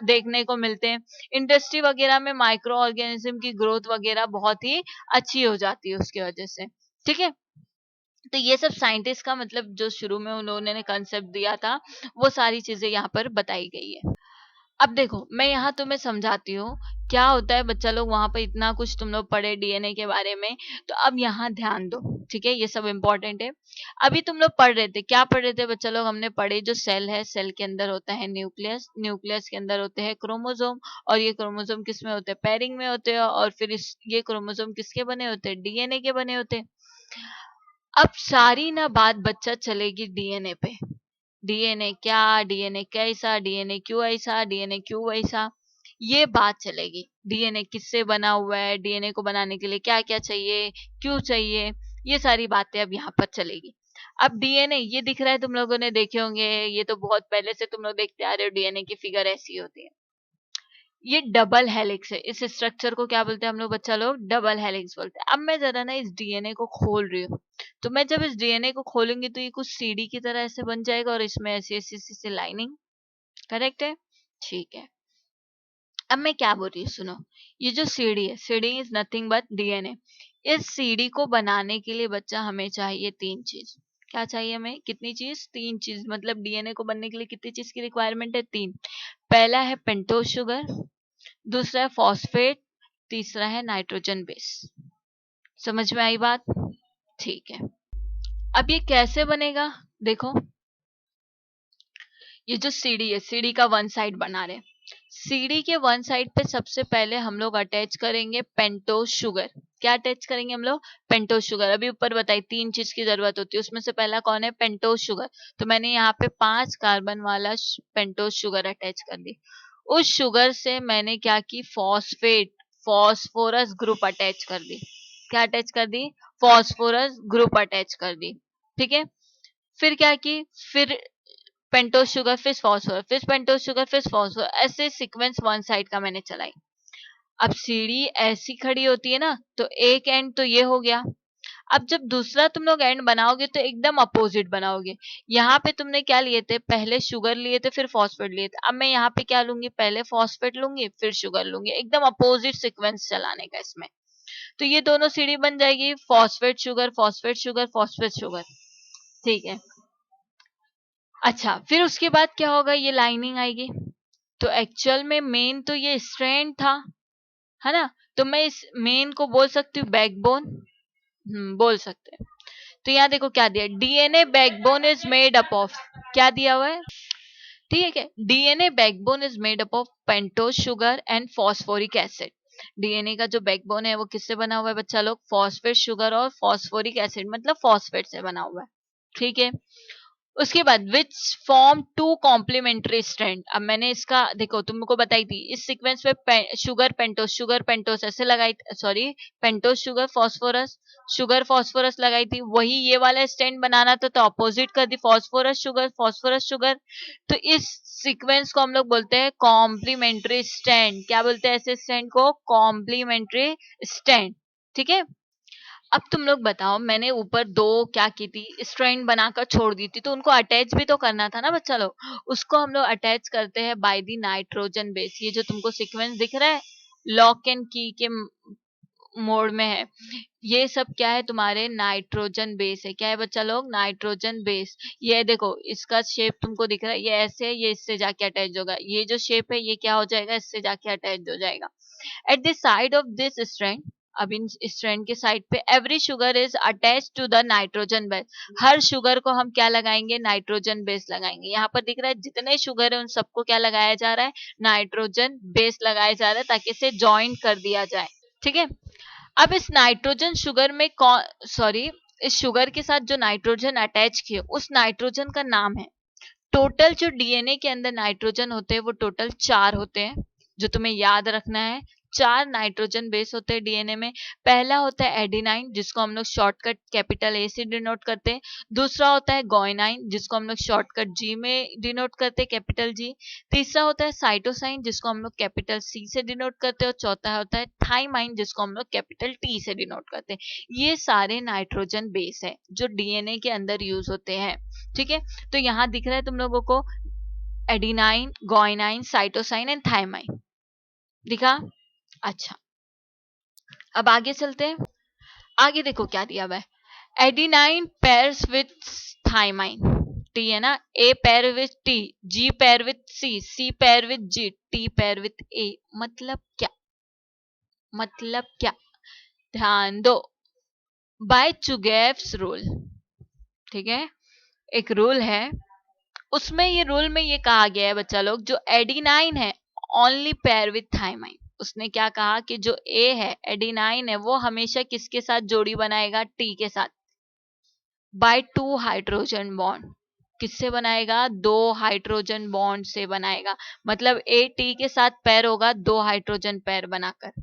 देखने को मिलते हैं। इंडस्ट्री वगैरह में माइक्रो ऑर्गेनिज्म की ग्रोथ वगैरह बहुत ही अच्छी हो जाती है उसकी वजह से। ठीक है। तो ये सब साइंटिस्ट का मतलब जो शुरू में उन्होंने कंसेप्ट दिया था, वो सारी चीजें यहाँ पर बताई गई है। अब देखो मैं यहाँ तुम्हें समझाती हूँ क्या होता है। बच्चा लोग वहां पर इतना कुछ तुम लोग पढ़े डीएनए के बारे में, तो अब यहाँ ध्यान दो, ठीक है, ये सब इम्पोर्टेंट है। अभी तुम लोग पढ़ रहे थे, क्या पढ़ रहे थे बच्चा लोग? हमने पढ़े जो सेल है, सेल के अंदर होता है न्यूक्लियस, न्यूक्लियस के अंदर होते हैं क्रोमोसोम, और ये क्रोमोसोम किस में होते हैं? पेयरिंग में होते हैं, और फिर ये क्रोमोसोम किसके बने होते हैं? डीएनए के बने होते हैं। अब सारी ना बात बच्चा चलेगी डीएनए पे। डीएनए क्या, डीएनए कैसा, डीएनए क्यों ऐसा, डीएनए क्यों वैसा, ये बात चलेगी। डीएनए किससे बना हुआ है, डीएनए को बनाने के लिए क्या क्या चाहिए, क्यों चाहिए, ये सारी बातें अब यहाँ पर चलेगी। अब डीएनए ये दिख रहा है, तुम लोगों ने देखे होंगे, ये तो बहुत पहले से तुम लोग देखते आ रहे हो, डीएनए की फिगर ऐसी होती है। ये डबल हेलिक्स है। इस स्ट्रक्चर को क्या बोलते हैं हम लोग बच्चा लोग? डबल हेलिक्स बोलते हैं। अब मैं जरा ना इस डीएनए को खोल रही हूँ, तो मैं जब इस डीएनए को खोलूंगी तो ये कुछ सीडी की तरह ऐसे बन जाएगा, और इसमें ऐसी ऐसी ऐसी लाइनिंग, करेक्ट है? ठीक है। अब मैं क्या बोल रही हूँ सुनो, ये जो सीडी है, CD is nothing but DNA. इस सीडी को बनाने के लिए बच्चा हमें चाहिए तीन चीज। क्या चाहिए हमें? कितनी चीज? तीन चीज। मतलब डीएनए को बनने के लिए कितनी चीज की रिक्वायरमेंट है? तीन। पहला है पेंटोज शुगर, दूसरा है फॉस्फेट, तीसरा है नाइट्रोजन बेस। समझ में आई बात? ठीक है। अब ये कैसे बनेगा? देखो, ये जो सीडी है, सीडी का वन साइड बना रहे, सीडी के वन साइड पे सबसे पहले हम लोग अटैच करेंगे पेंटोज शुगर। क्या अटैच करेंगे हम लोग? Pentose sugar. अभी ऊपर बताई तीन चीज की जरूरत होती है, उसमें से पहला कौन है? Pentose sugar. तो मैंने यहाँ पे 5 कार्बन वाला पेंटोज शुगर अटैच कर दी। उस शुगर से मैंने क्या की? फॉस्फेट, फॉस्फोरस ग्रुप अटैच कर दी। क्या अटैच कर दी? फॉस्फोरस ग्रुप अटैच कर दी। ठीक है। फिर क्या की? फिर पेंटोज शुगर, फिर फॉस्फोरस, फिर पेंटोज शुगर, फिर फॉस्फोरस, ऐसे सीक्वेंस वन साइड का मैंने चलाई। अब सीढ़ी ऐसी खड़ी होती है ना, तो एक एंड तो ये हो गया। अब जब दूसरा तुम लोग एंड बनाओगे तो एकदम अपोजिट बनाओगे। यहाँ पे तुमने क्या लिए थे? पहले शुगर लिए थे, फिर फॉस्फेट लिए थे। अब मैं यहाँ पे क्या लूंगी? पहले फॉस्फेट लूंगी, फिर शुगर लूंगी। एकदम अपोजिट सीक्वेंस चलाने का इसमें। तो ये दोनों सीढ़ी बन जाएगी, phosphate sugar, phosphate sugar, phosphate sugar. ठीक है। अच्छा, फिर उसके बाद क्या होगा? ये लाइनिंग आएगी। तो एक्चुअल में मेन तो ये स्ट्रैंड था, है ना? तो मैं इस मेन को बोल सकती हूँ बैकबोन। बोल सकते हैं। तो यहाँ देखो क्या दिया, DNA backbone is made up of, क्या दिया हुआ है? ठीक है, DNA backbone is made up of pentose sugar and phosphoric acid. DNA का जो बैकबोन है वो किससे बना हुआ है बच्चा लोग? फॉस्फेट शुगर और फॉस्फोरिक एसिड, मतलब फॉस्फेट से बना हुआ है। ठीक है। उसके बाद which form two complementary strand. अब मैंने इसका देखो तुमको बताई थी, इस सीक्वेंस पे शुगर पेंटोस ऐसे लगाई, सॉरी, पेंटोस शुगर फॉस्फोरस लगाई थी। वही ये वाला स्टैंड बनाना था, तो अपोजिट कर दी, फॉस्फोरस शुगर। तो इस सीक्वेंस को हम लोग बोलते हैं कॉम्प्लीमेंट्री स्टैंड। क्या बोलते हैं ऐसे स्टैंड को? Complementary stand. ठीक है। अब तुम लोग बताओ, मैंने ऊपर दो क्या की थी? स्ट्रैंड बनाकर छोड़ दी थी, तो उनको अटैच भी तो करना था ना बच्चा लोग। उसको हम लोग अटैच करते हैं बाय दी नाइट्रोजन बेस। ये जो तुमको सीक्वेंस दिख रहा है, लॉक एंड की के मोड में है, ये सब क्या है? तुम्हारे नाइट्रोजन बेस है। क्या है बच्चा लोग? Nitrogen base. ये देखो इसका शेप तुमको दिख रहा है, ये ऐसे है, ये इससे जाके अटैच होगा। ये जो शेप है ये क्या हो जाएगा? इससे जाके अटैच हो जाएगा। At the side of this strand, अब इन स्ट्रैंड के साइड पे every sugar is attach to the nitrogen base. हर शुगर को हम क्या लगाएंगे? नाइट्रोजन बेस लगाएंगे। यहाँ पर दिख रहा है जितने शुगर है उन सबको क्या लगाया जा रहा है? नाइट्रोजन बेस लगाया जा रहा है, ताकि इसे ज्वाइन कर दिया जाए। ठीक है। अब इस नाइट्रोजन शुगर में कौन, सॉरी, इस शुगर के साथ जो नाइट्रोजन अटैच किए उस नाइट्रोजन का नाम है, टोटल जो डीएनए के अंदर नाइट्रोजन होते हैं वो टोटल 4 होते हैं, जो तुम्हें याद रखना है। 4 नाइट्रोजन बेस होते हैं डीएनए में। पहला होता है एडिनाइन, जिसको हम लोग शॉर्टकट कैपिटल ए से डिनोट करते हैं। दूसरा होता है गुआनिन, जिसको हम लोग शॉर्टकट जी में डिनोट करते हैं, कैपिटल जी। तीसरा होता है साइटोसाइन, जिसको हम लोग कैपिटल सी से डिनोट करते हैं। और चौथा होता है थाइमाइन, जिसको हम लोग कैपिटल टी से डिनोट करते हैं। ये सारे नाइट्रोजन बेस है जो डीएनए के अंदर यूज होते हैं। ठीक है। तो यहाँ दिख रहा है तुम लोगों को adenine, guanine, cytosine and thymine दिखा? अच्छा, अब आगे चलते हैं। आगे देखो क्या दिया हुआ है, adenine pairs with thymine, T है ना, A pair with T, G pair with C, C pair with G, T pair with A. मतलब क्या, मतलब क्या, ध्यान दो। बाय चुगेव्स रूल, ठीक है, एक रूल है, उसमें ये रूल में ये कहा गया है बच्चा लोग, जो एडिनाइन है ओनली पेयर विथ थाइमाइन। उसने क्या कहा कि जो ए है एडिनाइन है वो हमेशा किसके साथ जोड़ी बनाएगा, टी के साथ, बाय टू हाइड्रोजन बॉन्ड। किससे बनाएगा, दो हाइड्रोजन बॉन्ड से बनाएगा। मतलब ए टी के साथ पैर होगा दो हाइड्रोजन पैर बनाकर।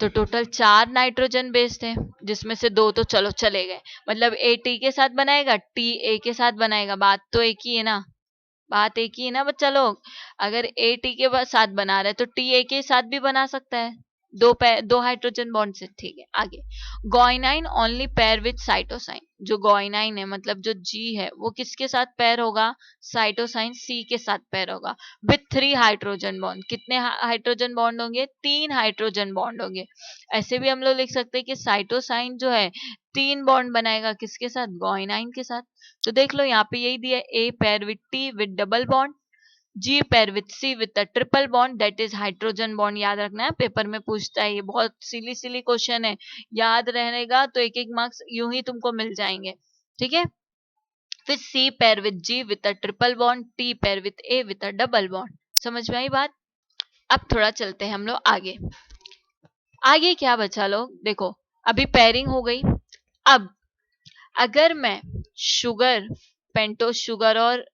तो टोटल 4 नाइट्रोजन बेस थे, जिसमें से दो तो चलो चले गए। मतलब ए टी के साथ बनाएगा, टी ए के साथ बनाएगा, बात तो एक ही है ना, बात एक ही है ना बच्चा लोग। अगर ए टी के साथ बना रहे तो टी ए के साथ भी बना सकता है, दो हाइड्रोजन बॉन्ड से, ठीक है। आगे, गोइनाइन ओनली पेयर विथ साइटोसाइन। जो गोइनाइन है मतलब जो जी है वो किसके साथ पेयर होगा, साइटोसाइन सी के साथ पेयर होगा, विथ 3 हाइड्रोजन बॉन्ड। कितने हाइड्रोजन बॉन्ड होंगे, 3 हाइड्रोजन बॉन्ड होंगे। ऐसे भी हम लोग लिख सकते हैं कि साइटोसाइन जो है 3 बॉन्ड बनाएगा किसके साथ, गोइनाइन के साथ। तो देख लो यहाँ पे यही दिया, A pair with T with double bond, G pair with C with a triple bond, that is hydrogen bond. याद रखना है, पेपर में पूछता है, ये बहुत सिली सिली क्वेश्चन है, याद रहेगा तो एक एक मार्क्स यूं ही तुमको मिल जाएंगे, ठीक है। फिर C pair with G with a triple bond, T pair with A with a double bond. समझ में आई बात। अब थोड़ा चलते हैं हम लोग आगे। आगे क्या बचा लोग, देखो अभी पेयरिंग हो गई। अब अगर मैं शुगर, पेंटोस शुगर और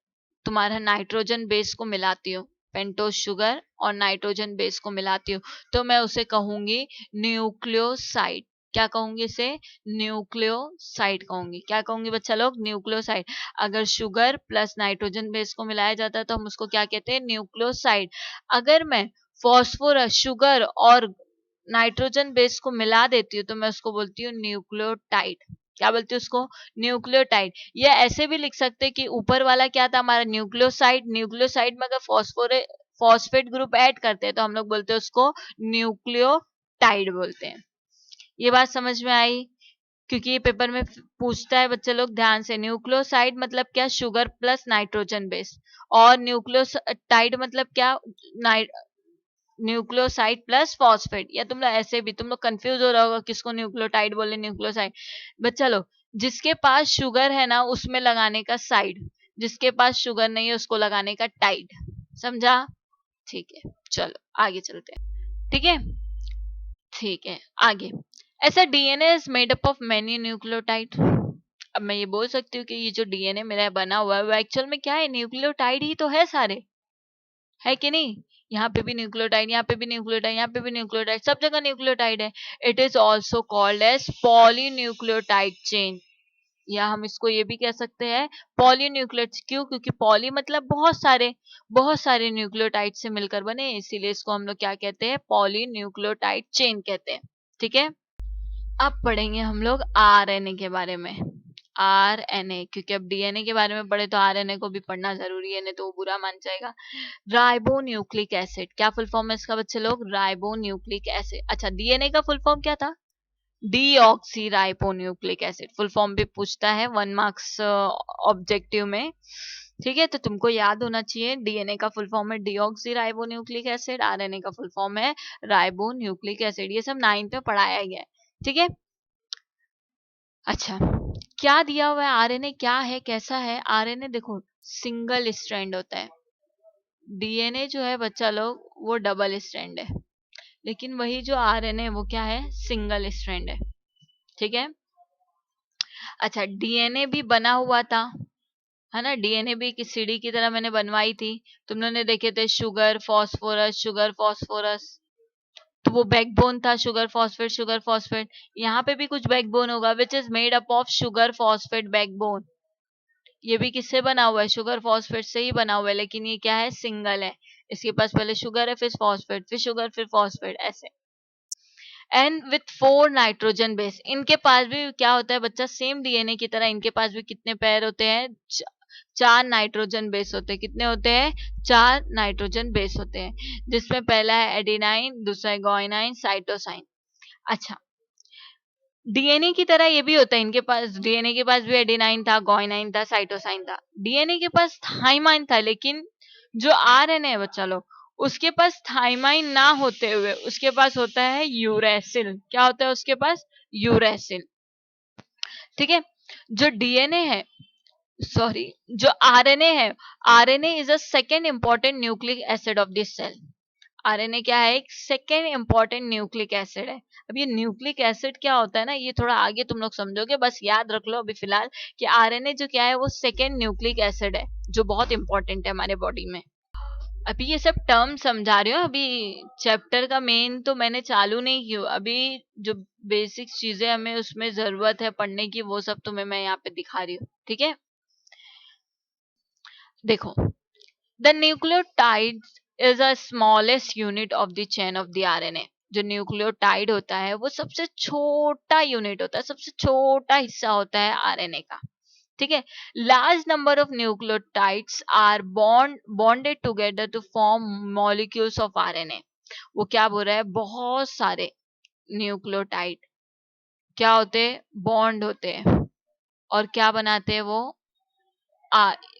तुम्हारा नाइट्रोजन बेस को मिलाती हूँ, पेंटोस शुगर और नाइट्रोजन बेस को मिलाती हूँ, तो मैं उसे कहूंगी न्यूक्लियोसाइड। क्या कहूंगी इसे, न्यूक्लियोसाइड कहूंगी। क्या कहूंगी बच्चा लोग, न्यूक्लियोसाइड। अगर शुगर प्लस नाइट्रोजन बेस को मिलाया जाता है तो हम उसको क्या कहते हैं, न्यूक्लियोसाइड। अगर मैं फॉस्फोरस, शुगर और नाइट्रोजन बेस को मिला देती हूँ तो मैं उसको बोलती हूँ न्यूक्लियोटाइड। क्या बोलती हूँ उसको, न्यूक्लियोटाइड। या ऐसे भी लिख सकते हैं कि ऊपर वाला क्या था हमारा, न्यूक्लियोसाइड। न्यूक्लियोसाइड में अगर फॉस्फेट ग्रुप ऐड करते हैं तो हम लोग बोलते हैं उसको न्यूक्लियोटाइड बोलते हैं। ये बात समझ में आई, क्योंकि ये पेपर में पूछता है बच्चे लोग ध्यान से। न्यूक्लियोसाइड मतलब क्या, शुगर प्लस नाइट्रोजन बेस, और न्यूक्लियोटाइड मतलब क्या, न्यूक्लियोसाइड प्लस फॉस्फेट। या तुम लोग ऐसे भी, तुम लोग कंफ्यूज हो रहा होगा किसको न्यूक्लियोटाइड बोले, न्यूक्लियोसाइड। बट चलो, जिसके पास शुगर है ना उसमें लगाने का साइड, जिसके पास शुगर नहीं है उसको लगाने का टाइड। समझा, ठीक है। चलो आगे चलते हैं, ठीक है, ठीक है। आगे, ऐसा DNA is made up of many nucleotide. अब मैं ये बोल सकती हूँ कि ये जो डीएनए मेरा बना हुआ है वो एक्चुअल में क्या है, न्यूक्लियोटाइड ही तो है सारे, है कि नहीं। यहाँ पे भी न्यूक्लियोटाइड, यहाँ पे भी न्यूक्लियोटाइड, यहाँ पे भी न्यूक्लियोटाइड, सब जगह न्यूक्लियोटाइड है। It is also called as polynucleotide chain, या हम इसको ये भी कह सकते हैं पॉलीन्यूक्लियोटाइड। क्यों, क्योंकि पॉली मतलब बहुत सारे न्यूक्लियोटाइड से मिलकर बने, इसीलिए इसको हम लोग क्या कहते हैं, पॉलीन्यूक्लियोटाइड चेन कहते हैं, ठीक है। अब पढ़ेंगे हम लोग आरएनए के बारे में। आरएनए, क्योंकि अब डीएनए के बारे में पढ़े तो आरएनए को भी पढ़ना जरूरी है, नहीं तो वो बुरा मान जाएगा। राइबो न्यूक्लिक एसिड, क्या फुल फॉर्म है इसका बच्चे लोग, राइबो न्यूक्लिक एसिड। अच्छा, डीएनए का फुल फॉर्म क्या था, deoxy ribo nucleic acid. Full form भी पूछता है 1 मार्क्स ऑब्जेक्टिव में, ठीक है। तो तुमको याद होना चाहिए, डीएनए का फुल फॉर्म है deoxy ribo nucleic acid, RNA का फुल फॉर्म है राइबो न्यूक्लिक एसिड। ये सब 9th में पढ़ाया गया है, ठीक है। अच्छा, क्या दिया हुआ है, आरएनए क्या है, कैसा है आरएनए, देखो सिंगल स्ट्रैंड होता है। डीएनए जो है बच्चा लोग वो डबल स्ट्रैंड है, लेकिन वही जो आरएनए वो क्या है, सिंगल स्ट्रैंड है, ठीक है। अच्छा, डीएनए भी बना हुआ था, है ना, डीएनए भी एक सीढ़ी की तरह मैंने बनवाई थी। तुम लोगों ने देखे थे शुगर फॉस्फोरस, शुगर फॉस्फोरस, तो वो बैकबोन था, शुगर फॉस्फेट। यहाँ पे भी कुछ बैकबोन होगा, which is made up of sugar phosphate backbone. ये भी किससे बना हुआ है, शुगर फॉस्फेट से ही बना हुआ है, लेकिन ये क्या है, सिंगल है। इसके पास पहले शुगर है, फिर फॉस्फेट, फिर शुगर, फिर फॉस्फेट, ऐसे। एंड विथ 4 नाइट्रोजन बेस, इनके पास भी क्या होता है बच्चा, सेम डीएनए की तरह इनके पास भी कितने पेयर होते हैं, 4 नाइट्रोजन बेस होते हैं। कितने होते हैं, 4 नाइट्रोजन बेस होते हैं, जिसमें पहला है एडेनाइन, दूसरा है गुआनिन, साइटोसाइन। अच्छा, डीएनए की तरह ये भी होता है, इनके पास डीएनए के पास भी एडेनाइन था, गुआनिन था, साइटोसाइन था। डीएनए के पास थाइमाइन था, लेकिन जो आरएनए है बच्चा लोग, उसके पास थाइमाइन ना होते हुए उसके पास होता है यूरेसिल। क्या होता है उसके पास? यूरेसिल। ठीक है। जो डीएनए है, सॉरी, जो आरएनए है, RNA is a second important nucleic acid of this cell. RNA क्या है? एक सेकेंड इंपॉर्टेंट न्यूक्लिक एसिड है। अब ये न्यूक्लिक एसिड क्या होता है ना, ये थोड़ा आगे तुम लोग समझोगे, बस याद रख लो अभी फिलहाल कि आरएनए जो क्या है वो सेकेंड न्यूक्लिक एसिड है, जो बहुत इंपॉर्टेंट है हमारे बॉडी में। अभी ये सब टर्म समझा रही हूँ, अभी चैप्टर का मेन तो मैंने चालू नहीं किया। अभी जो बेसिक चीजें हमें उसमें जरूरत है पढ़ने की, वो सब तुम्हें मैं यहाँ पे दिखा रही हूँ। ठीक है, देखो, the nucleotide is a smallest unit of the chain of the RNA. जो न्यूक्लियोटाइड होता है वो सबसे छोटा यूनिट होता है, सबसे छोटा हिस्सा होता है आरएनए का। ठीक है। Large number of nucleotides are bonded together to form molecules of RNA. वो क्या बोल रहा है? बहुत सारे न्यूक्लियोटाइड क्या होते हैं? बॉन्ड होते हैं। और क्या बनाते हैं वो?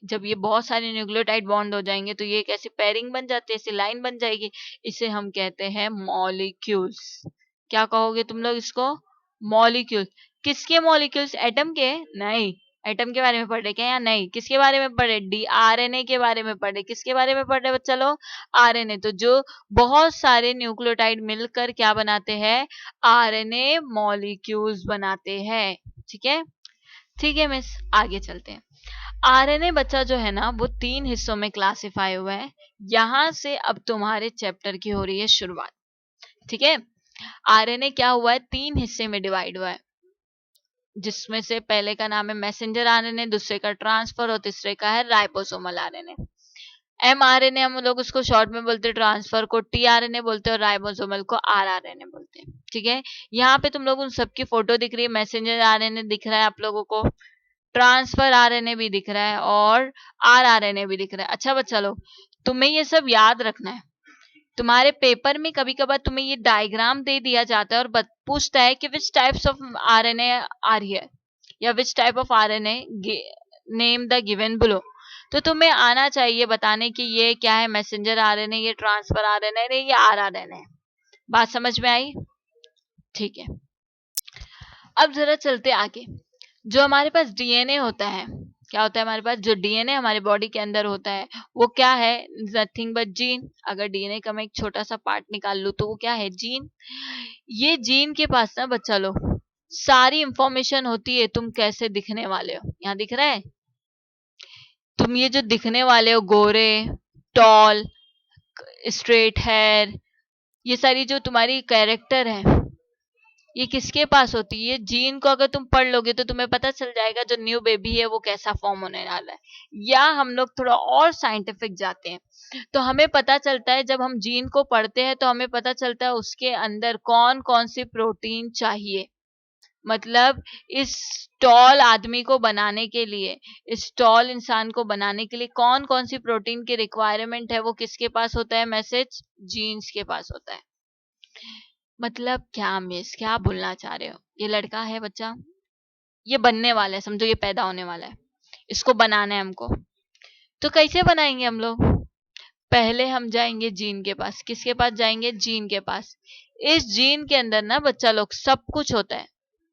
जब ये बहुत सारे न्यूक्लियोटाइड बॉन्ड हो जाएंगे तो ये एक ऐसी पेयरिंग बन जाती है, ऐसी लाइन बन जाएगी। इसे हम कहते हैं मॉलिक्यूल्स। क्या कहोगे तुम लोग इसको? मॉलिक्यूल। किसके मॉलिक्यूल्स? एटम के? नहीं। एटम के बारे में पढ़ रहे क्या? या नहीं, किसके बारे में पढ़ रहे? डी आरएनए के बारे में पढ़ रहे। किसके बारे में पढ़ रहे बच्चा लोग? आरएनए। तो जो बहुत सारे न्यूक्लियोटाइड मिलकर क्या बनाते हैं? आरएनए मॉलिक्यूल्स बनाते हैं। ठीक है, ठीक है मिस, आगे चलते हैं। आरएनए बच्चा जो है ना वो 3 हिस्सों में क्लासिफाई हुआ है। यहां से अब तुम्हारे चैप्टर की हो रही है शुरुआत। ठीक है। आरएनए क्या हुआ है? 3 हिस्से में डिवाइड हुआ है, जिसमें से पहले का नाम है मैसेंजर आरएनए, दूसरे का ट्रांसफर और तीसरे का है राइबोसोमल आरएनए। एमआरएनए हम लोग उसको शॉर्ट में बोलते हैं, ट्रांसफर को टीआरएनए बोलते हैं और राइबोसोमल को आरआरएनए बोलते हैं। ठीक है। यहाँ पे तुम लोग उन सबकी फोटो दिख रही है। मैसेंजर आरएनए दिख रहा है आप लोगों को, ट्रांसफर आरएनए भी दिख रहा है और आरआरएनए भी दिख रहा है। अच्छा बच्चा लोग, तुम्हें ये सब याद रखना है। तुम्हारे पेपर में कभी कभार तुम्हें ये डायग्राम दे दिया जाता है और पूछता है कि which types of RNA are here, या which type of RNA name the given below. तो तुम्हें आना चाहिए बताने कि ये क्या है, मैसेंजर आरएनए, ये ट्रांसफर आरएनए, ये आरआरएनए। बात समझ में आई? ठीक है। अब जरा चलते आगे। जो हमारे पास डीएनए होता है, क्या होता है हमारे पास? जो डीएनए हमारे बॉडी के अंदर होता है वो क्या है? Nothing but gene. अगर डीएनए का मैं एक छोटा सा पार्ट निकाल लूं तो वो क्या है? जीन। ये जीन के पास ना बच्चा लो सारी इंफॉर्मेशन होती है, तुम कैसे दिखने वाले हो। यहाँ दिख रहा है? तुम ये जो दिखने वाले हो, गोरे, टॉल, स्ट्रेट हेयर, ये सारी जो तुम्हारी कैरेक्टर है, ये किसके पास होती है? ये जीन को अगर तुम पढ़ लोगे तो तुम्हें पता चल जाएगा जो न्यू बेबी है वो कैसा फॉर्म होने वाला है। या हम लोग थोड़ा और साइंटिफिक जाते हैं तो हमें पता चलता है, जब हम जीन को पढ़ते हैं तो हमें पता चलता है उसके अंदर कौन कौन सी प्रोटीन चाहिए। मतलब इस टॉल आदमी को बनाने के लिए, इस टॉल इंसान को बनाने के लिए कौन कौन सी प्रोटीन की रिक्वायरमेंट है, वो किसके पास होता है? मैसेज जीन्स के पास होता है। मतलब क्या मिस, क्या बोलना चाह रहे हो? ये लड़का है बच्चा, ये बनने वाला है, समझो ये पैदा होने वाला है, इसको बनाना है हमको। तो कैसे बनाएंगे हम लोग? पहले हम जाएंगे जीन के पास। किसके पास जाएंगे? जीन के पास। इस जीन के अंदर ना बच्चा लोग सब कुछ होता है,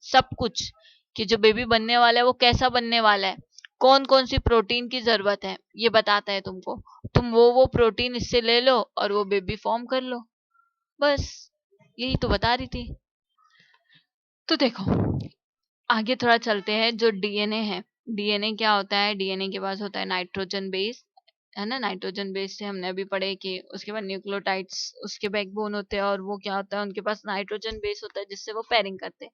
सब कुछ, कि जो बेबी बनने वाला है वो कैसा बनने वाला है, कौन कौन सी प्रोटीन की जरूरत है, ये बताता है तुमको। तुम वो प्रोटीन इससे ले लो और वो बेबी फॉर्म कर लो। बस यही तो बता रही थी। तो देखो, आगे थोड़ा चलते हैं। जो डीएनए है, डीएनए क्या होता है? डीएनए के पास होता है नाइट्रोजन बेस, है ना। नाइट्रोजन बेस से हमने अभी पढ़े कि उसके बाद न्यूक्लियोटाइड्स उसके बैकबोन होते हैं, और वो क्या होता है? उनके पास नाइट्रोजन बेस होता है जिससे वो पेयरिंग करते हैं।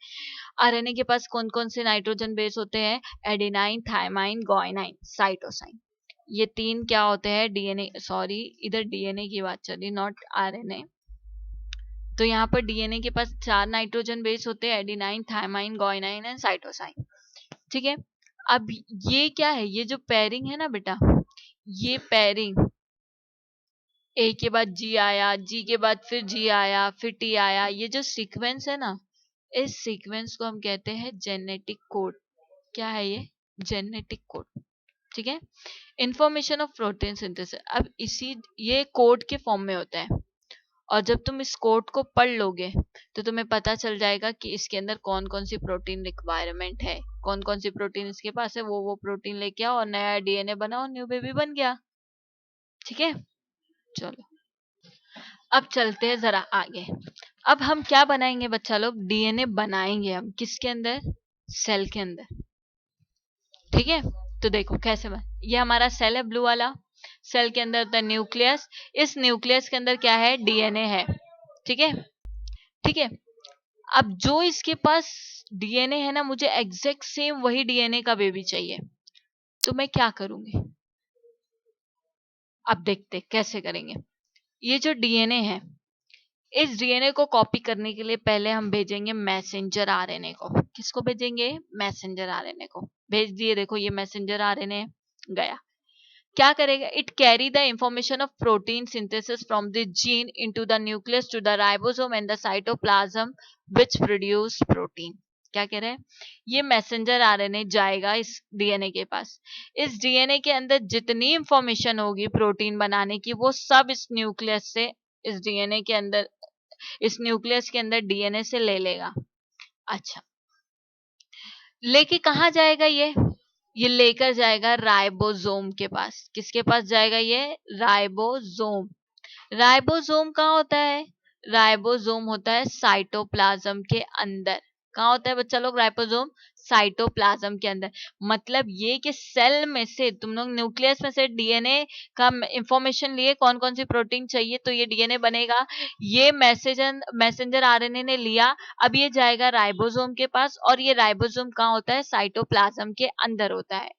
आरएनए के पास कौन कौन से नाइट्रोजन बेस होते हैं? Adenine, thymine, guanine, cytosine. ये 3 क्या होते हैं? डीएनए, सॉरी इधर डीएनए की बात चली, नॉट आरएनए। तो यहाँ पर डीएनए के पास 4 नाइट्रोजन बेस होते हैं, adenine, thymine, guanine and cytosine. ठीक है। अब ये क्या है? ये जो पेयरिंग है ना बेटा, ये पेयरिंग, ए के बाद जी आया, जी के बाद फिर जी आया, फिर टी आया, ये जो सीक्वेंस है ना, इस सीक्वेंस को हम कहते हैं जेनेटिक कोड। क्या है ये? Genetic code. ठीक है। इंफॉर्मेशन ऑफ प्रोटीन सिंथेसिस, अब इसी ये कोड के फॉर्म में होता है, और जब तुम इस कोड को पढ़ लोगे तो तुम्हें पता चल जाएगा कि इसके अंदर कौन कौन सी प्रोटीन रिक्वायरमेंट है, कौन कौन सी प्रोटीन इसके पास है, वो प्रोटीन लेके आओ और नया डीएनए बनाओ, न्यू बेबी बन गया। ठीक है, चलो अब चलते हैं जरा आगे। अब हम क्या बनाएंगे बच्चा लोग? डीएनए बनाएंगे हम किसके अंदर? सेल के अंदर। ठीक है, तो देखो कैसे ये हमारा सेल है ब्लू वाला, सेल के अंदर होता है न्यूक्लियस, इस न्यूक्लियस के अंदर क्या है? डीएनए है। ठीक है, ठीक है। अब जो इसके पास डीएनए है ना, मुझे एग्जैक्ट सेम वही डीएनए का बेबी चाहिए, तो मैं क्या करूंगी? अब देखते कैसे करेंगे। ये जो डीएनए है, इस डीएनए को कॉपी करने के लिए पहले हम भेजेंगे मैसेंजर आरएनए को। किसको भेजेंगे? मैसेंजर आरएनए को भेज दिए। देखो ये मैसेंजर आरएनए गया, क्या करेगा? It carry the information of protein synthesis from the gene into the nucleus to the ribosome and the cytoplasm which produce protein. क्या कह रहे हैं? ये मैसेंजर आरएनए जाएगा इस डीएनए के पास, इस डीएनए के अंदर जितनी इंफॉर्मेशन होगी प्रोटीन बनाने की, वो सब इस न्यूक्लियस से, इस डीएनए के अंदर, इस न्यूक्लियस के अंदर डीएनए से ले लेगा। अच्छा, लेके कहाँ जाएगा ये लेकर जाएगा राइबोसोम के पास। किसके पास जाएगा ये? राइबोसोम। राइबोसोम कहाँ होता है? राइबोसोम होता है साइटोप्लाज्म के अंदर। कहाँ होता है बच्चा लोग राइबोसोम? साइटोप्लाज्म के अंदर। मतलब ये कि सेल में से तुम लोग न्यूक्लियस में से डीएनए का इंफॉर्मेशन लिए, कौन कौन सी प्रोटीन चाहिए तो ये डीएनए बनेगा, ये मैसेंजर आरएनए ने लिया। अब ये जाएगा राइबोसोम के पास, और ये राइबोसोम कहाँ होता है? साइटोप्लाज्म के अंदर होता है।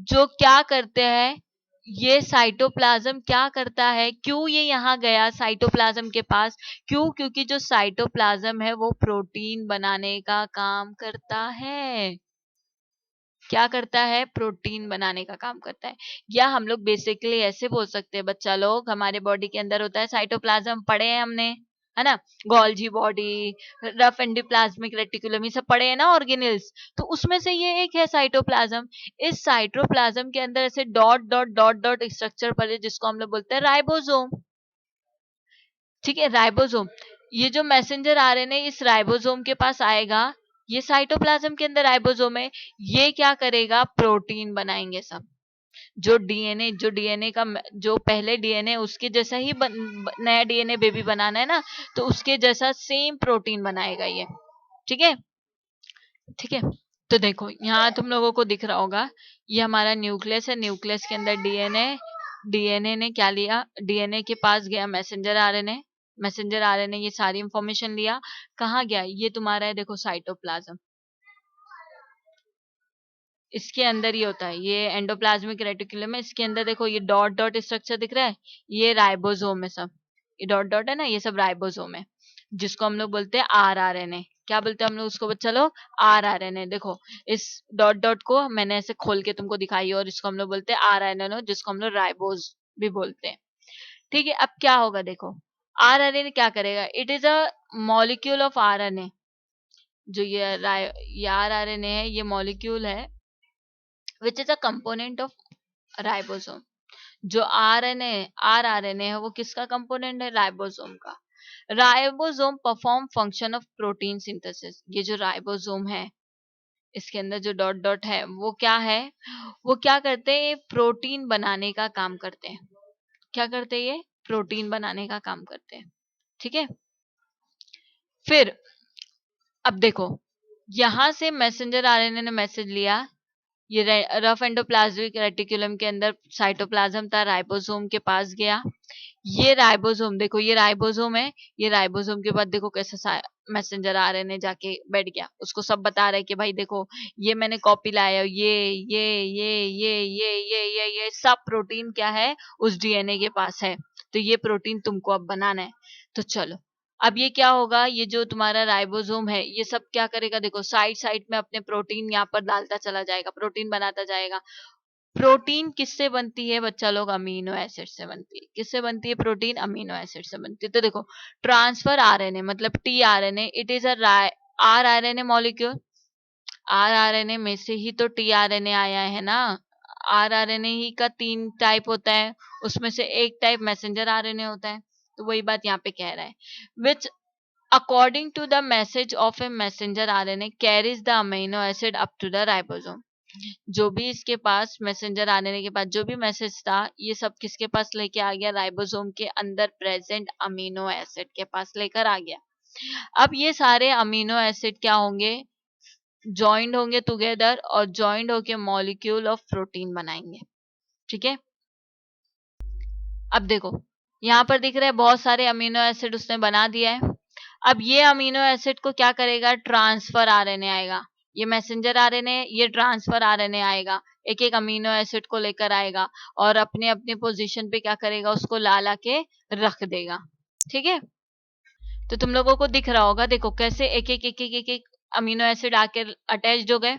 जो क्या करते हैं, ये साइटोप्लाज्म क्या करता है? क्यों ये यहाँ गया साइटोप्लाज्म के पास? क्यों? क्योंकि जो साइटोप्लाज्म है वो प्रोटीन बनाने का काम करता है। क्या करता है? प्रोटीन बनाने का काम करता है। या हम लोग बेसिकली ऐसे बोल सकते हैं बच्चा लोग, हमारे बॉडी के अंदर होता है साइटोप्लाज्म, पढ़े हैं हमने, है ना? Golgi body, rough endoplasmic reticulum, ये सब पढ़े हैं ना, ऑर्गेनेल्स। तो उसमें से ये एक है साइटोप्लाज्म। इस साइटोप्लाज्म के अंदर ऐसे dot dot dot dot structure पर है, जिसको हम लोग बोलते हैं राइबोसोम। ठीक है, राइबोसोम। ये जो मैसेंजर आरएनए इस राइबोसोम के पास आएगा, ये साइटोप्लाज्म के अंदर राइबोसोम है, ये क्या करेगा? प्रोटीन बनाएंगे सब। जो डीएनए का जो पहले डीएनए उसके जैसा ही नया डीएनए बेबी बनाना है ना, तो उसके जैसा सेम प्रोटीन बनाएगा ये। ठीक है, ठीक है। तो देखो यहाँ तुम लोगों को दिख रहा होगा, ये हमारा न्यूक्लियस है, न्यूक्लियस के अंदर डीएनए, डीएनए ने क्या लिया? डीएनए के पास गया मैसेंजर आरएनए, मैसेंजर आरएनए ये सारी इंफॉर्मेशन लिया। कहाँ गया? ये तुम्हारा है देखो साइटोप्लाज्म, इसके अंदर ही होता है, ये एंडोप्लाज्मिक रेटिकुलम है, इसके अंदर देखो ये डॉट डॉट स्ट्रक्चर दिख रहा है, ये राइबोसोम है सब, ये डॉट डॉट है ना, ये सब राइबोसोम है, जिसको हम लोग बोलते हैं आरआरएनए। क्या बोलते हैं हम लोग उसको बच्चा लोग? आरआरएनए। देखो इस डॉट डॉट को मैंने ऐसे खोल के तुमको दिखाई, और इसको हम लोग बोलते हैं आरआरएनए, जिसको हम लोग राइबोस भी बोलते हैं। ठीक है, अब क्या होगा देखो, आरआरएनए क्या करेगा? It is a molecule of RNA. जो ये आरआरएनए है, ये मॉलिक्यूल है which is a component of ribosome. जो आरआरएनए है वो किसका कंपोनेंट है? राइबोसोम का। Ribosome perform function of protein synthesis. ये जो राइबोसोम है, इसके अंदर जो डॉट डॉट है वो क्या है? वो क्या करते हैं? प्रोटीन बनाने का काम करते हैं। क्या करते हैं ये? प्रोटीन बनाने का काम करते हैं। ठीक है, फिर अब देखो, यहां से मैसेंजर आरएनए ने मैसेज लिया, ये रफ एंडोप्लाज्मिक रेटिकुलम के अंदर साइटोप्लाज्म था, राइबोसोम के पास गया। ये राइबोसोम, देखो ये राइबोसोम है, ये राइबोसोम के बाद देखो कैसे मैसेंजर आरएनए जाके बैठ गया, उसको सब बता रहा है कि भाई देखो ये मैंने कॉपी लाया, ये सब प्रोटीन क्या है? उस डीएनए के पास है, तो ये प्रोटीन तुमको अब बनाना है। तो चलो, अब ये क्या होगा? ये जो तुम्हारा राइबोसोम है, ये सब क्या करेगा? देखो साइड साइड में अपने प्रोटीन यहाँ पर डालता चला जाएगा, प्रोटीन बनाता जाएगा। प्रोटीन किससे बनती है बच्चा लोग? अमीनो एसिड से बनती है। किससे बनती है प्रोटीन? अमीनो एसिड से बनती है। तो देखो ट्रांसफर आरएनए मतलब tRNA, it is a rRNA molecule, rRNA में से ही तो टीआरएनए आया है ना। आरआरएनए ही का 3 टाइप होता है, उसमें से एक टाइप मैसेंजर आरएनए होता है। तो वही बात यहाँ पे कह रहा है, which according to the message of a messenger RNA carries the amino acid up to the ribosome. जो भी इसके पास मैसेंजर आरएनए के पास जो भी मैसेज था, ये सब किसके पास लेके आ गया, राइबोसोम के अंदर प्रेजेंट अमीनो एसिड के पास लेकर आ गया। अब ये सारे अमीनो एसिड क्या होंगे, ज्वाइंट होंगे टुगेदर और ज्वाइंट होके मॉलिक्यूल ऑफ प्रोटीन बनाएंगे। ठीक है, अब देखो यहाँ पर दिख रहा है बहुत सारे अमीनो एसिड उसने बना दिया है। अब ये अमीनो एसिड को क्या करेगा, ट्रांसफर आरएनए आएगा, ये मैसेंजर आरएनए, ये ट्रांसफर आरएनए आएगा, एक एक अमीनो एसिड को लेकर आएगा और अपने अपने पोजीशन पे क्या करेगा, उसको ला ला के रख देगा। ठीक है, तो तुम लोगों को दिख रहा होगा, देखो कैसे एक एक अमीनो एसिड आके अटैच्ड हो गए,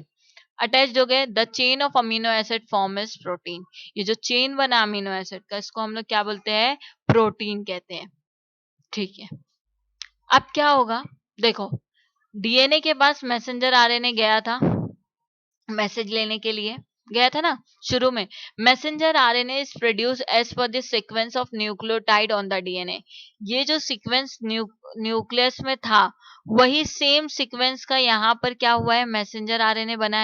अटैच्ड हो गए। The chain of amino acid form is protein. ये जो चेन बना अमीनो एसिड का, इसको हम लोग क्या बोलते हैं, प्रोटीन कहते हैं। ठीक है, अब क्या होगा, देखो डीएनए के पास मैसेंजर आरएनए गया था, मैसेज लेने के लिए गया था ना शुरू में। Messenger RNA is produce as per the sequence of nucleotide on the DNA. ये जो सीक्वेंस न्यूक्लियस में था, वही सेम सीक्वेंस का यहाँ पर क्या हुआ है, मैसेंजर आरएनए बना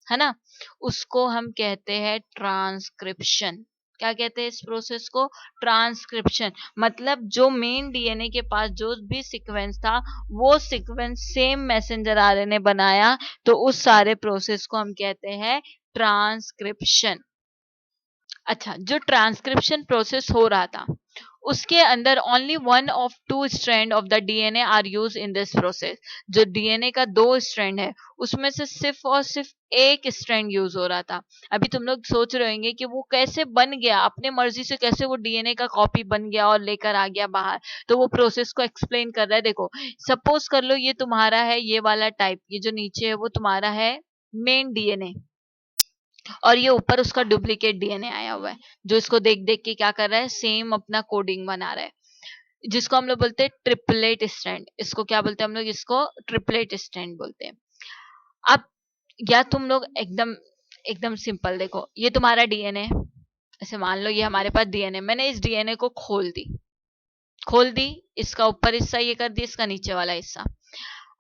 है ना। उसको हम कहते हैं ट्रांसक्रिप्शन। क्या कहते हैं इस प्रोसेस को, ट्रांसक्रिप्शन। मतलब जो मेन डीएनए के पास जो भी सीक्वेंस था, वो सीक्वेंस सेम मैसेंजर आरएनए बनाया, तो उस सारे प्रोसेस को हम कहते हैं ट्रांसक्रिप्शन। अच्छा, जो ट्रांसक्रिप्शन प्रोसेस हो रहा था, उसके अंदर only one of two strand of the DNA are use in this process. जो डीएनए का 2 स्ट्रैंड है, उसमें से सिर्फ और सिर्फ एक स्ट्रैंड यूज हो रहा था। अभी तुम लोग सोच रहे होंगे कि वो कैसे बन गया, अपने मर्जी से कैसे वो डीएनए का कॉपी बन गया और लेकर आ गया बाहर। तो वो प्रोसेस को एक्सप्लेन कर रहा है। देखो सपोज कर लो ये तुम्हारा है, ये वाला टाइप, ये जो नीचे है वो तुम्हारा है मेन डीएनए, और ये ऊपर उसका डुप्लीकेट डीएनए आया हुआ है, जो इसको देख देख के क्या कर रहा है, सेम अपना कोडिंग बना रहा है, जिसको हम लोग बोलते हैं ट्रिपलेट स्ट्रैंड। इसको क्या बोलते हैं हम लोग, इसको ट्रिपलेट स्ट्रैंड बोलते हैं। अब या तुम लोग एकदम एकदम सिंपल देखो, ये तुम्हारा डीएनए, ऐसे मान लो ये हमारे पास डीएनए, मैंने इस डीएनए को खोल दी, इसका ऊपर हिस्सा ये कर दी, इसका नीचे वाला हिस्सा।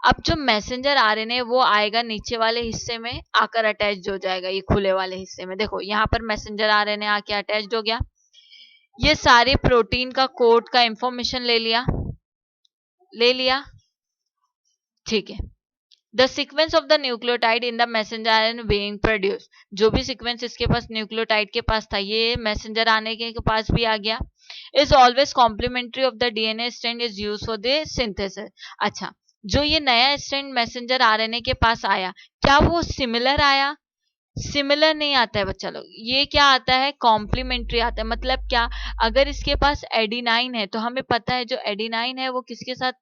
अब जो मैसेंजर आरएनए वो आएगा नीचे वाले हिस्से में आकर अटैच हो जाएगा, ये खुले वाले हिस्से में। देखो यहाँ पर मैसेंजर आरएनए आके अटैच हो गया, ये सारे प्रोटीन का कोड का इंफॉर्मेशन ले लिया। ठीक है, the sequence of the nucleotide in the messenger RNA being produce. जो भी सीक्वेंस इसके पास न्यूक्लियोटाइड के पास था, ये मैसेंजर आरएनए के पास भी आ गया। Is always complementary of the DNA strand is use for the synthesis. अच्छा, जो ये नया स्ट्रैंड मैसेंजर आरएनए के पास आया, क्या वो सिमिलर आया, सिमिलर नहीं आता है बच्चा लोग, ये क्या आता है, कॉम्प्लीमेंट्री आता है। मतलब क्या, अगर इसके पास एडिनाइन है, तो हमें पता है जो एडिनाइन है वो किसके साथ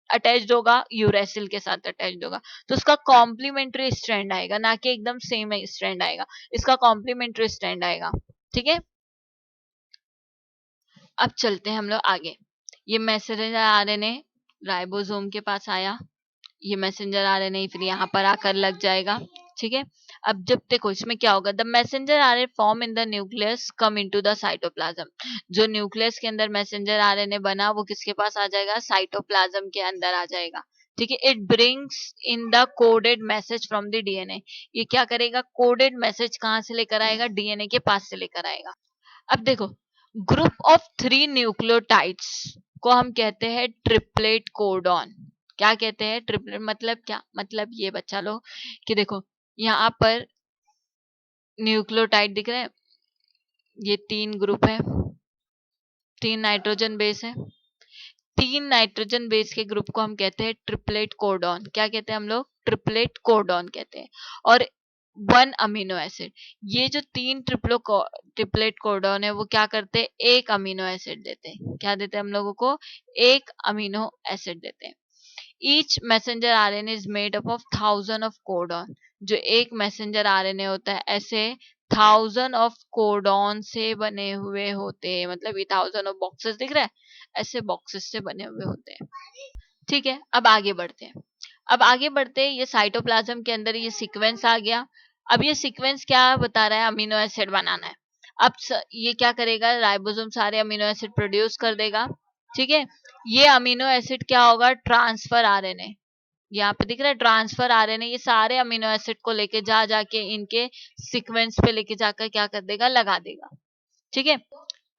अटैच्ड होगा, यूरेसिल के साथ अटैच्ड होगा, तो उसका कॉम्प्लीमेंट्री स्ट्रैंड आएगा, ना कि एकदम सेम स्ट्रैंड आएगा, इसका कॉम्प्लीमेंट्री स्ट्रैंड आएगा। ठीक है, अब चलते हैं हम लोग आगे। ये मैसेंजर आरएनए राइबोसोम के पास आया, ये मैसेंजर आरएनए फिर यहाँ पर आकर लग जाएगा। ठीक है, अब जब देखो इसमें क्या होगा, the messenger RNA form in the nucleus come into the cytoplasm. जो न्यूक्लियस के अंदर मैसेंजर आरएनए बना, वो किसके पास आ जाएगा, साइटोप्लाज्म के अंदर आ जाएगा। ठीक है, it brings in the coded message from the DNA. ये क्या करेगा, कोडेड मैसेज कहाँ से लेकर आएगा, डीएनए के पास से लेकर आएगा। अब देखो, ग्रुप ऑफ 3 न्यूक्लियोटाइड्स को हम कहते हैं ट्रिपलेट कोडॉन। क्या कहते हैं, ट्रिपलेट मतलब क्या, मतलब ये बच्चा लो कि देखो यहाँ पर न्यूक्लियोटाइड दिख रहे हैं, ये 3 ग्रुप है, 3 नाइट्रोजन बेस है, 3 नाइट्रोजन बेस के ग्रुप को हम कहते हैं ट्रिपलेट कोडॉन। क्या कहते हैं हम लोग, ट्रिपलेट कोडॉन कहते हैं। और 1 अमीनो एसिड, ये जो 3 ट्रिपलेट कोडॉन है, वो क्या करते हैं, एक अमीनो एसिड देते हैं। क्या देते हैं हम लोगों को, एक अमीनो एसिड देते हैं। Each messenger RNA is made up of 1000 of codon. जो एक मैसेंजर आरएनए होता है, ऐसे 1000 ऑफ कोडॉन से बने हुए होते हैं। मतलब ये 1000 ऑफ बॉक्सेस दिख रहा है, ऐसे बॉक्सेस से बने हुए होते हैं। ठीक है, अब आगे बढ़ते हैं। अब आगे बढ़ते हैं, ये साइटोप्लाज्म के अंदर ये सीक्वेंस आ गया। अब ये सीक्वेंस क्या बता रहा है, अमीनो एसिड बनाना है। अब ये क्या करेगा, राइबोसोम सारे अमीनो एसिड प्रोड्यूस कर देगा, ठीक है। ये अमीनो एसिड क्या होगा, ट्रांसफर आरएनए, यहाँ पे दिख रहा है ट्रांसफर आरएनए, ये सारे अमीनो एसिड को लेके जाके इनके सीक्वेंस पे लेके जाकर क्या कर देगा, लगा देगा, ठीक है।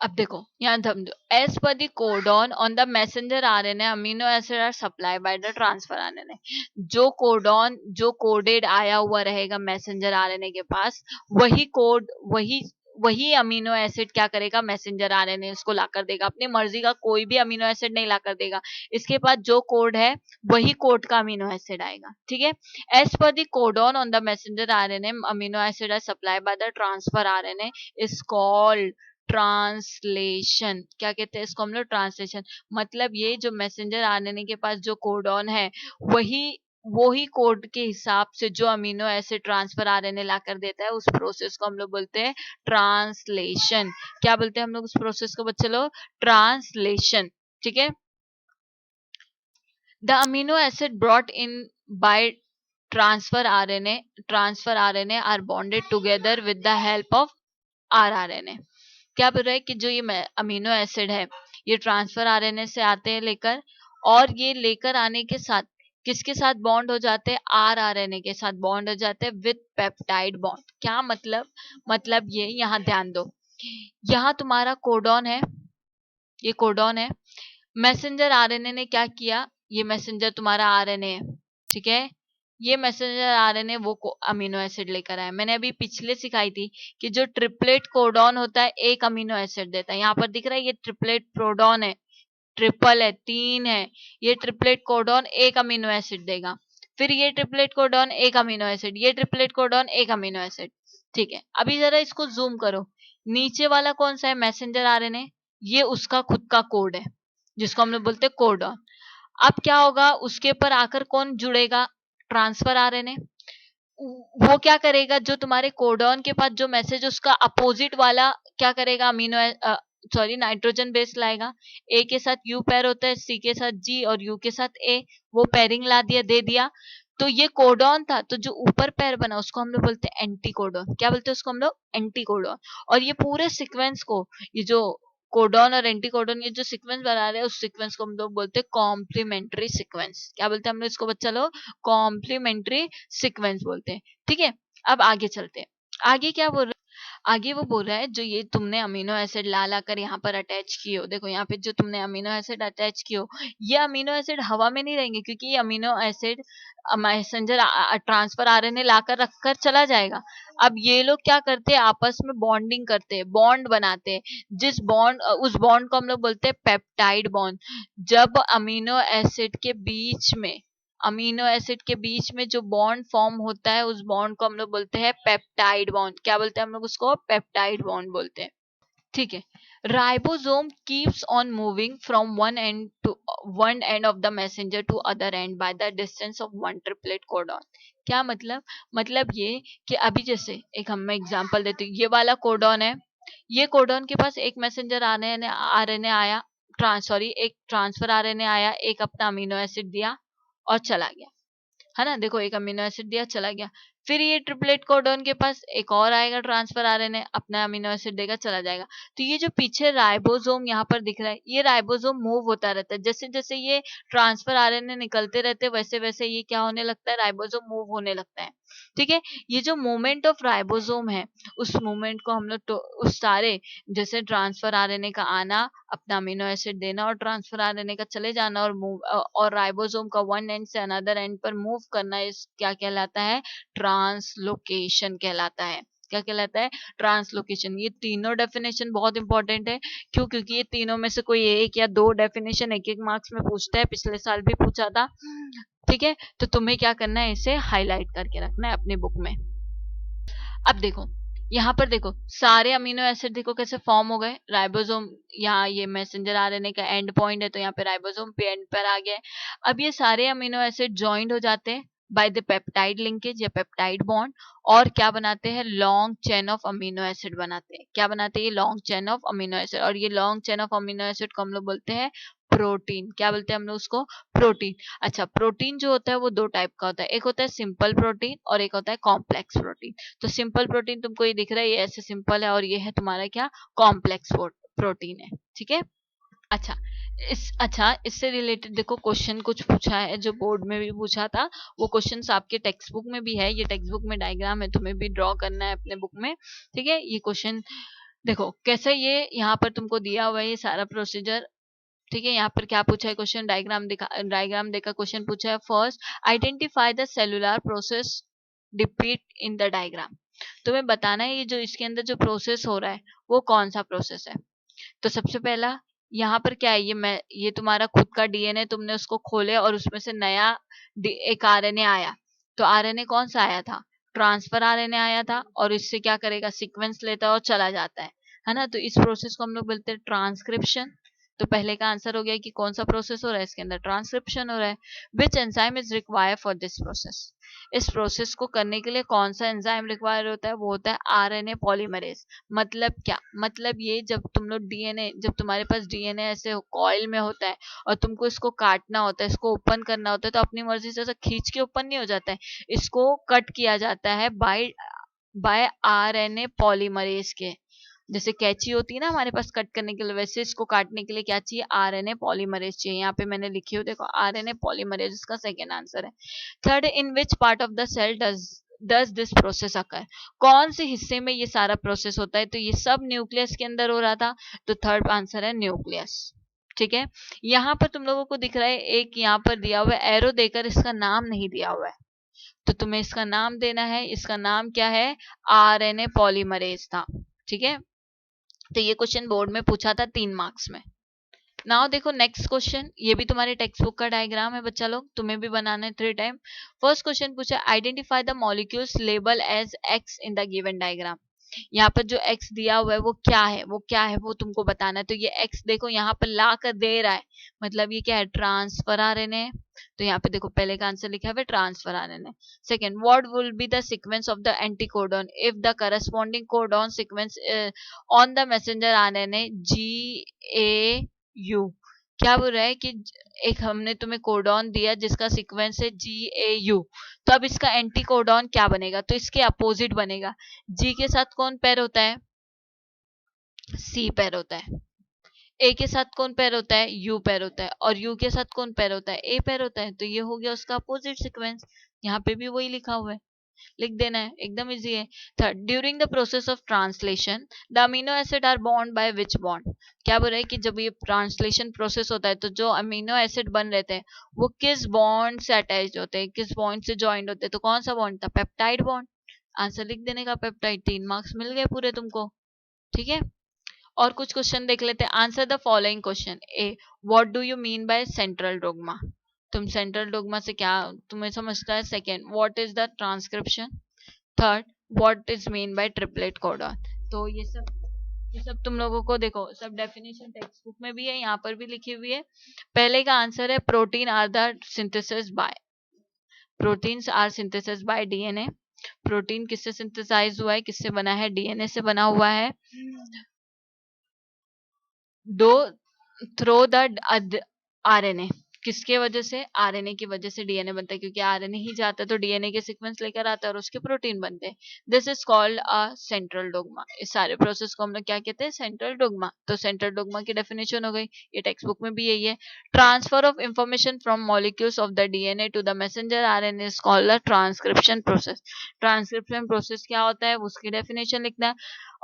अब देखो यहाँ समझो, as per the codon on the messenger RNA amino acid are supply by the transfer RNA. जो कोडॉन, जो कोडेड आया हुआ रहेगा मैसेंजर आरएनए के पास, वही कोड, वही अमीनो एसिड क्या करेगा, मैसेंजर आरएनए उसको ला कर देगा। अपनी मर्जी का कोई भी अमीनो एसिड नहीं ला कर देगा, इसके पास जो कोड है वही कोड का अमीनो एसिड आएगा, ठीक है। As per the codon on the messenger RNA amino acid are supply by the transfer RNA is called translation. क्या कहते हैं इसको हम लोग, ट्रांसलेशन। मतलब ये जो मैसेंजर आरएनए के पास जो कोडॉन है, वही कोड के हिसाब से जो अमीनो एसिड ट्रांसफर आरएनए ला कर देता है, उस प्रोसेस को हम लोग बोलते हैं ट्रांसलेशन। क्या बोलते हैं हम लोग उस प्रोसेस को बच्चे लोग, ट्रांसलेशन, ठीक है। The amino acid brought in by transfer RNA are bonded together with the help of rRNA. क्या बोल रहा है कि जो ये अमीनो एसिड है, ये ट्रांसफर आरएनए से आते हैं लेकर, और ये लेकर आने के साथ किसके साथ बॉन्ड हो जाते हैं, आरआरएनए के साथ बॉन्ड हो जाते हैं विद पेप्टाइड बॉन्ड। क्या मतलब ये, यहाँ ध्यान दो, यहाँ तुम्हारा कोडॉन है, ये कोडॉन है, मैसेंजर आरएनए ने क्या किया, ये मैसेंजर तुम्हारा आरएनए है, ठीक है। ये मैसेंजर आरएनए वो अमीनो एसिड लेकर आया। मैंने अभी पिछले सिखाई थी कि जो ट्रिपलेट कोडॉन होता है एक अमीनो एसिड देता है। यहाँ पर दिख रहा है ये ट्रिपलेट प्रोडॉन है, ट्रिपल है, 3 है। ये ट्रिपलेट कोडॉन एक अमीनो एसिड देगा, फिर ये ट्रिपलेट कोडॉन एक अमीनो एसिड, ये ट्रिपलेट कोडॉन एक अमीनो एसिड, ठीक है। अभी जरा इसको जूम करो, नीचे वाला कौन सा है, मैसेंजर आरएनए, ये उसका खुद का कोड है जिसको हम लोग बोलते हैं कोडॉन। अब क्या होगा, उसके ऊपर आकर कौन जुड़ेगा, ट्रांसफर आरएनए। वो क्या करेगा, जो तुम्हारे कोडॉन के पास जो मैसेज, उसका अपोजिट वाला क्या करेगा, सॉरी नाइट्रोजन बेस लाएगा। ए के साथ यू पैर होता है, सी के साथ जी और यू के साथ ए, वो पैरिंग ला दिया, दे दिया। तो ये कोडॉन था, तो जो ऊपर पैर बना उसको हम लोग बोलते हैं एंटी कोडॉन। क्या बोलते हैं उसको हम लोग, एंटी कोडॉन। और ये पूरे सीक्वेंस को, ये जो कोडॉन और एंटी कोडॉन, ये जो सीक्वेंस बना रहे हैं, उस सीक्वेंस को हम लोग बोलते हैं कॉम्प्लीमेंट्री सीक्वेंस। क्या बोलते हैं हम लोग इसको बच्चा लोग, कॉम्प्लीमेंट्री सीक्वेंस बोलते हैं, ठीक है। अब आगे चलते हैं, आगे क्या बोल रहे हैं, आगे वो बोल रहा है जो ये तुमने अमीनो एसिड ला ला कर यहाँ पर अटैच किए हो, देखो यहाँ पे जो तुमने अमीनो एसिड अटैच किए हो, ये अमीनो एसिड हवा में नहीं रहेंगे, क्योंकि ये amino acid messenger transfer RNA लाकर रखकर चला जाएगा। अब ये लोग क्या करते हैं, आपस में बॉन्डिंग करते हैं, बॉन्ड बनाते हैं। उस बॉन्ड को हम लोग बोलते हैं पेप्टाइड बॉन्ड। जब अमीनो एसिड के बीच में जो बॉन्ड फॉर्म होता है, उस बॉन्ड को हम लोग बोलते हैं पेप्टाइड बॉन्ड। क्या बोलते हैं हम लोग उसको, पेप्टाइड बॉन्ड बोलते हैं, ठीक है। Ribosome keeps on moving from one end of the messenger to other end by the distance of one triplet codon. क्या मतलब ये कि अभी जैसे एक हम एग्जांपल देते हैं, ये वाला कोडॉन है, ये कोडॉन के पास एक मैसेंजर आरएनए आया, एक ट्रांसफर आरएनए आया, एक अपना अमीनो एसिड दिया और चला गया, है ना। देखो एक अमीनो एसिड दिया, चला गया। फिर ये ट्रिपलेट कोडॉन के पास एक और आएगा, ट्रांसफर आरएनए, अपना अमीनो एसिड देगा, चला जाएगा। तो ये जो पीछे राइबोसोम यहाँ पर दिख रहा है, ये राइबोसोम मूव होता रहता है, जैसे जैसे ये ट्रांसफर आरएनए निकलते रहते हैं, वैसे वैसे ये क्या होने लगता है, राइबोसोम मूव होने लगता है, ठीक है। ये जो मूवमेंट ऑफ राइबोसोम है, उस मूवमेंट को हम लोग उस सारे, जैसे ट्रांसफर आरएनए का आना, अपना अमीनो एसिड देना और ट्रांसफर आरएनए का चले जाना, और राइबोसोम का वन एंड से अनदर एंड पर मूव करना, इस क्या कहलाता है, ट्रांसलोकेशन कहलाता है। क्या कहलाता है, ट्रांसलोकेशन। ये तीनों डेफिनेशन बहुत इंपॉर्टेंट है, क्यों, क्योंकि ये तीनों में से कोई एक या दो डेफिनेशन एक एक मार्क्स में पूछता है, पिछले साल भी पूछा था, ठीक है। तो तुम्हें क्या करना है, इसे हाईलाइट करके रखना है अपनी बुक में। अब देखो यहाँ पर, देखो सारे अमीनो एसिड देखो कैसे फॉर्म हो गए, राइबोसोम, यहाँ ये मैसेंजर आरएनए का एंड पॉइंट है, तो यहाँ पे राइबोसोम पे एंड पर आ गया है। अब ये सारे अमीनो एसिड ज्वाइंट हो जाते हैं बाय द पेप्टाइड लिंकेज या पेप्टाइड बॉन्ड, और क्या बनाते हैं, long chain of amino acid बनाते हैं। क्या बनाते हैं, ये long chain of amino acid, और ये long chain of amino acid को हम लोग बोलते हैं प्रोटीन। क्या बोलते हैं हम लोग उसको, प्रोटीन। अच्छा, प्रोटीन जो होता है वो दो टाइप का होता है, एक होता है सिंपल प्रोटीन और एक होता है कॉम्प्लेक्स प्रोटीन। तो सिंपल प्रोटीन तुमको ये दिख रहा है, ये ऐसे सिंपल है, और ये है तुम्हारा क्या, कॉम्प्लेक्स प्रोटीन है। ठीक है। अच्छा, इससे रिलेटेड देखो क्वेश्चन कुछ पूछा है जो बोर्ड में भी पूछा था, वो क्वेश्चंस आपके टेक्स्ट बुक में भी है। ये टेक्स्ट बुक में डायग्राम है, तुम्हें भी ड्रॉ करना है अपने बुक में। ठीक है, ये क्वेश्चन देखो कैसे, ये यहाँ पर तुमको दिया हुआ है ये सारा प्रोसीजर। ठीक है, यहाँ पर क्या पूछा है क्वेश्चन, डायग्राम देखा क्वेश्चन पूछा है। First, identify the cellular process depict in the diagram. तुम्हें बताना है ये जो इसके अंदर जो प्रोसेस हो रहा है वो कौन सा प्रोसेस है। तो सबसे पहला यहाँ पर क्या है, ये तुम्हारा खुद का डीएनए, तुमने उसको खोले और उसमें से नया एक आरएनए आया। तो आरएनए कौन सा आया था, ट्रांसफर आरएनए आया था, और इससे क्या करेगा, सीक्वेंस लेता है और चला जाता है ना। तो इस प्रोसेस को हम लोग बोलते हैं ट्रांसक्रिप्शन। तो पहले का आंसर हो गया कि कौन सा प्रोसेस हो रहा है, इसके अंदर ट्रांसक्रिप्शन हो रहा है। Which enzyme is required for this process. इस प्रोसेस को करने के लिए कौन सा एंजाइम रिक्वायर होता है, वो होता है आरएनए पॉलीमरेज। मतलब क्या, मतलब ये जब तुम लोग डीएनए, जब तुम्हारे पास डीएनए ऐसे कॉइल में होता है और तुमको इसको काटना होता है, इसको ओपन करना होता है, तो अपनी मर्जी से ऐसा खींच के ओपन नहीं हो जाता है, इसको कट किया जाता है बाय बाय आरएनए पॉलीमरेज के। जैसे कैंची होती है ना हमारे पास कट करने के लिए, वैसे इसको काटने के लिए क्या चाहिए, आरएनए पॉलीमरेज चाहिए। यहाँ पे मैंने लिखी हो देखो, आरएनए पॉलीमरेज इसका सेकेंड आंसर है। Third, in which part of the cell does this process occur. कौन से हिस्से में ये सारा प्रोसेस होता है, तो ये सब न्यूक्लियस के अंदर हो रहा था, तो थर्ड आंसर है न्यूक्लियस। ठीक है, यहाँ पर तुम लोगों को दिख रहा है एक यहाँ पर दिया हुआ है एरो देकर, इसका नाम नहीं दिया हुआ है, तो तुम्हें इसका नाम देना है। इसका नाम क्या है, आरएनए पॉलीमरेज था। ठीक है, तो ये क्वेश्चन बोर्ड में पूछा था 3 मार्क्स में। नाउ देखो नेक्स्ट क्वेश्चन, ये भी तुम्हारे टेक्स्ट बुक का डायग्राम है बच्चा लोग, तुम्हें भी बनाना है 3 टाइम। फर्स्ट क्वेश्चन पूछा, identify the molecules label as X in the given diagram. यहाँ पर जो एक्स दिया हुआ है वो क्या है, वो क्या है वो तुमको बताना है। तो ये एक्स देखो यहाँ पर ला कर दे रहा है, मतलब ये क्या है, ट्रांसफर आरएनए। तो यहाँ पे देखो पहले का आंसर लिखा है transfer RNA. Second, what will be the sequence of the एंटीकोडन if the corresponding codon sequence on the messenger RNA GAU। क्या बोल रहा है कि एक हमने तुम्हें कोडॉन दिया जिसका सीक्वेंस है GAU, तो अब इसका एंटी कोडॉन क्या बनेगा, तो इसके अपोजिट बनेगा। जी के साथ कौन पैर होता है, सी पैर होता है। ए के साथ कौन पैर होता है, यू पैर होता है, और यू के साथ कौन पैर होता है, ए पैर होता है। तो ये हो गया उसका अपोजिट सीक्वेंस, यहाँ पे भी वही लिखा हुआ है, लिख देना है, एकदम इजी है। Third, during the process of translation the amino acid are bond by which bond. क्या बोल रहा है कि जब ये ट्रांसलेशन प्रोसेस होता है तो जो अमीनो एसिड बन रहते हैं वो किस बॉन्ड से अटैच होते हैं, किस बॉन्ड से ज्वाइंट होते हैं, तो कौन सा बॉन्ड था, पेप्टाइड बॉन्ड। आंसर लिख देने का पेप्टाइड, 3 मार्क्स मिल गए पूरे तुमको। ठीक है, और कुछ क्वेश्चन देख लेते हैं। Answer the following question. A, what do you mean by central dogma. तुम सेंट्रल डोग्मा से क्या तुम्हें समझता है। Second, what is the transcription. Third, what is mean by triplet codon. तो ये सब तुम लोगों को देखो, सब डेफिनेशन टेक्स्ट बुक में भी है, यहाँ पर भी लिखी हुई है। पहले का आंसर है protein are the synthesis by, protein are synthesis by DNA. Protein किससे सिंथेसाइज हुआ है, किससे बना है, डीएनए से बना हुआ है। दो, थ्रो द आरएनए, किसके वजह से, आरएनए की वजह से डीएनए बनता है, क्योंकि आरएनए ही जाता है तो डीएनए के सीक्वेंस लेकर आता है और उसके प्रोटीन बनते हैं। This is called a central dogma. इस सारे प्रोसेस को हम लोग क्या कहते हैं, सेंट्रल डोग्मा। तो सेंट्रल डोग्मा की डेफिनेशन हो गई, ये टेक्स्ट बुक में भी यही है। Transfer of information from molecules of the DNA to the messenger RNA is called the transcription process. Transcription process क्या होता है उसकी डेफिनेशन लिखना है।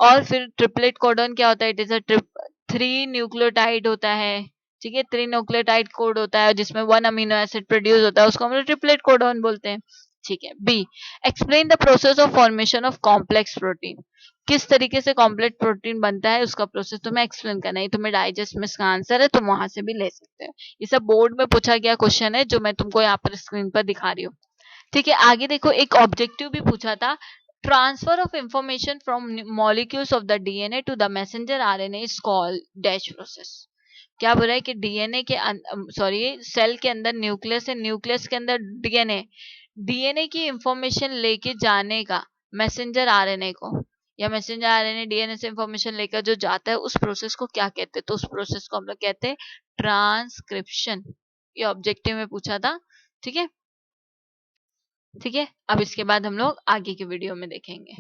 और फिर ट्रिपलेट कोडॉन क्या होता है, इट इज अ 3 न्यूक्लियोटाइड होता है। ठीक है, 3 न्यूक्लियोटाइड कोड होता है जिसमें 1 अमीनो एसिड प्रोड्यूस होता है, उसको हम लोग ट्रिपलेट कोडॉन बोलते हैं। ठीक है। B, explain the process of formation of complex protein. किस तरीके से कॉम्प्लेक्स प्रोटीन बनता है उसका प्रोसेस तुम्हें एक्सप्लेन करना है। तुम्हें डाइजेस्ट में इसका आंसर है, तुम वहां से भी ले सकते हो। ये सब बोर्ड में पूछा गया क्वेश्चन है जो मैं तुमको यहाँ पर स्क्रीन पर दिखा रही हूँ। ठीक है, आगे देखो एक ऑब्जेक्टिव भी पूछा था। Transfer of information from molecules of the DNA to the messenger RNA is called dash process. क्या बोल रहा है कि डीएनए के सॉरी सेल के अंदर न्यूक्लियस है, न्यूक्लियस के अंदर डीएनए, डीएनए की इंफॉर्मेशन लेके जाने का मैसेंजर आरएनए को, या मैसेंजर आरएनए डीएनए से इंफॉर्मेशन लेकर जो जाता है उस प्रोसेस को क्या कहते हैं? तो उस प्रोसेस को हम लोग कहते हैं ट्रांसक्रिप्शन। ये ऑब्जेक्टिव में पूछा था। ठीक है, ठीक है। अब इसके बाद हम लोग आगे के वीडियो में देखेंगे।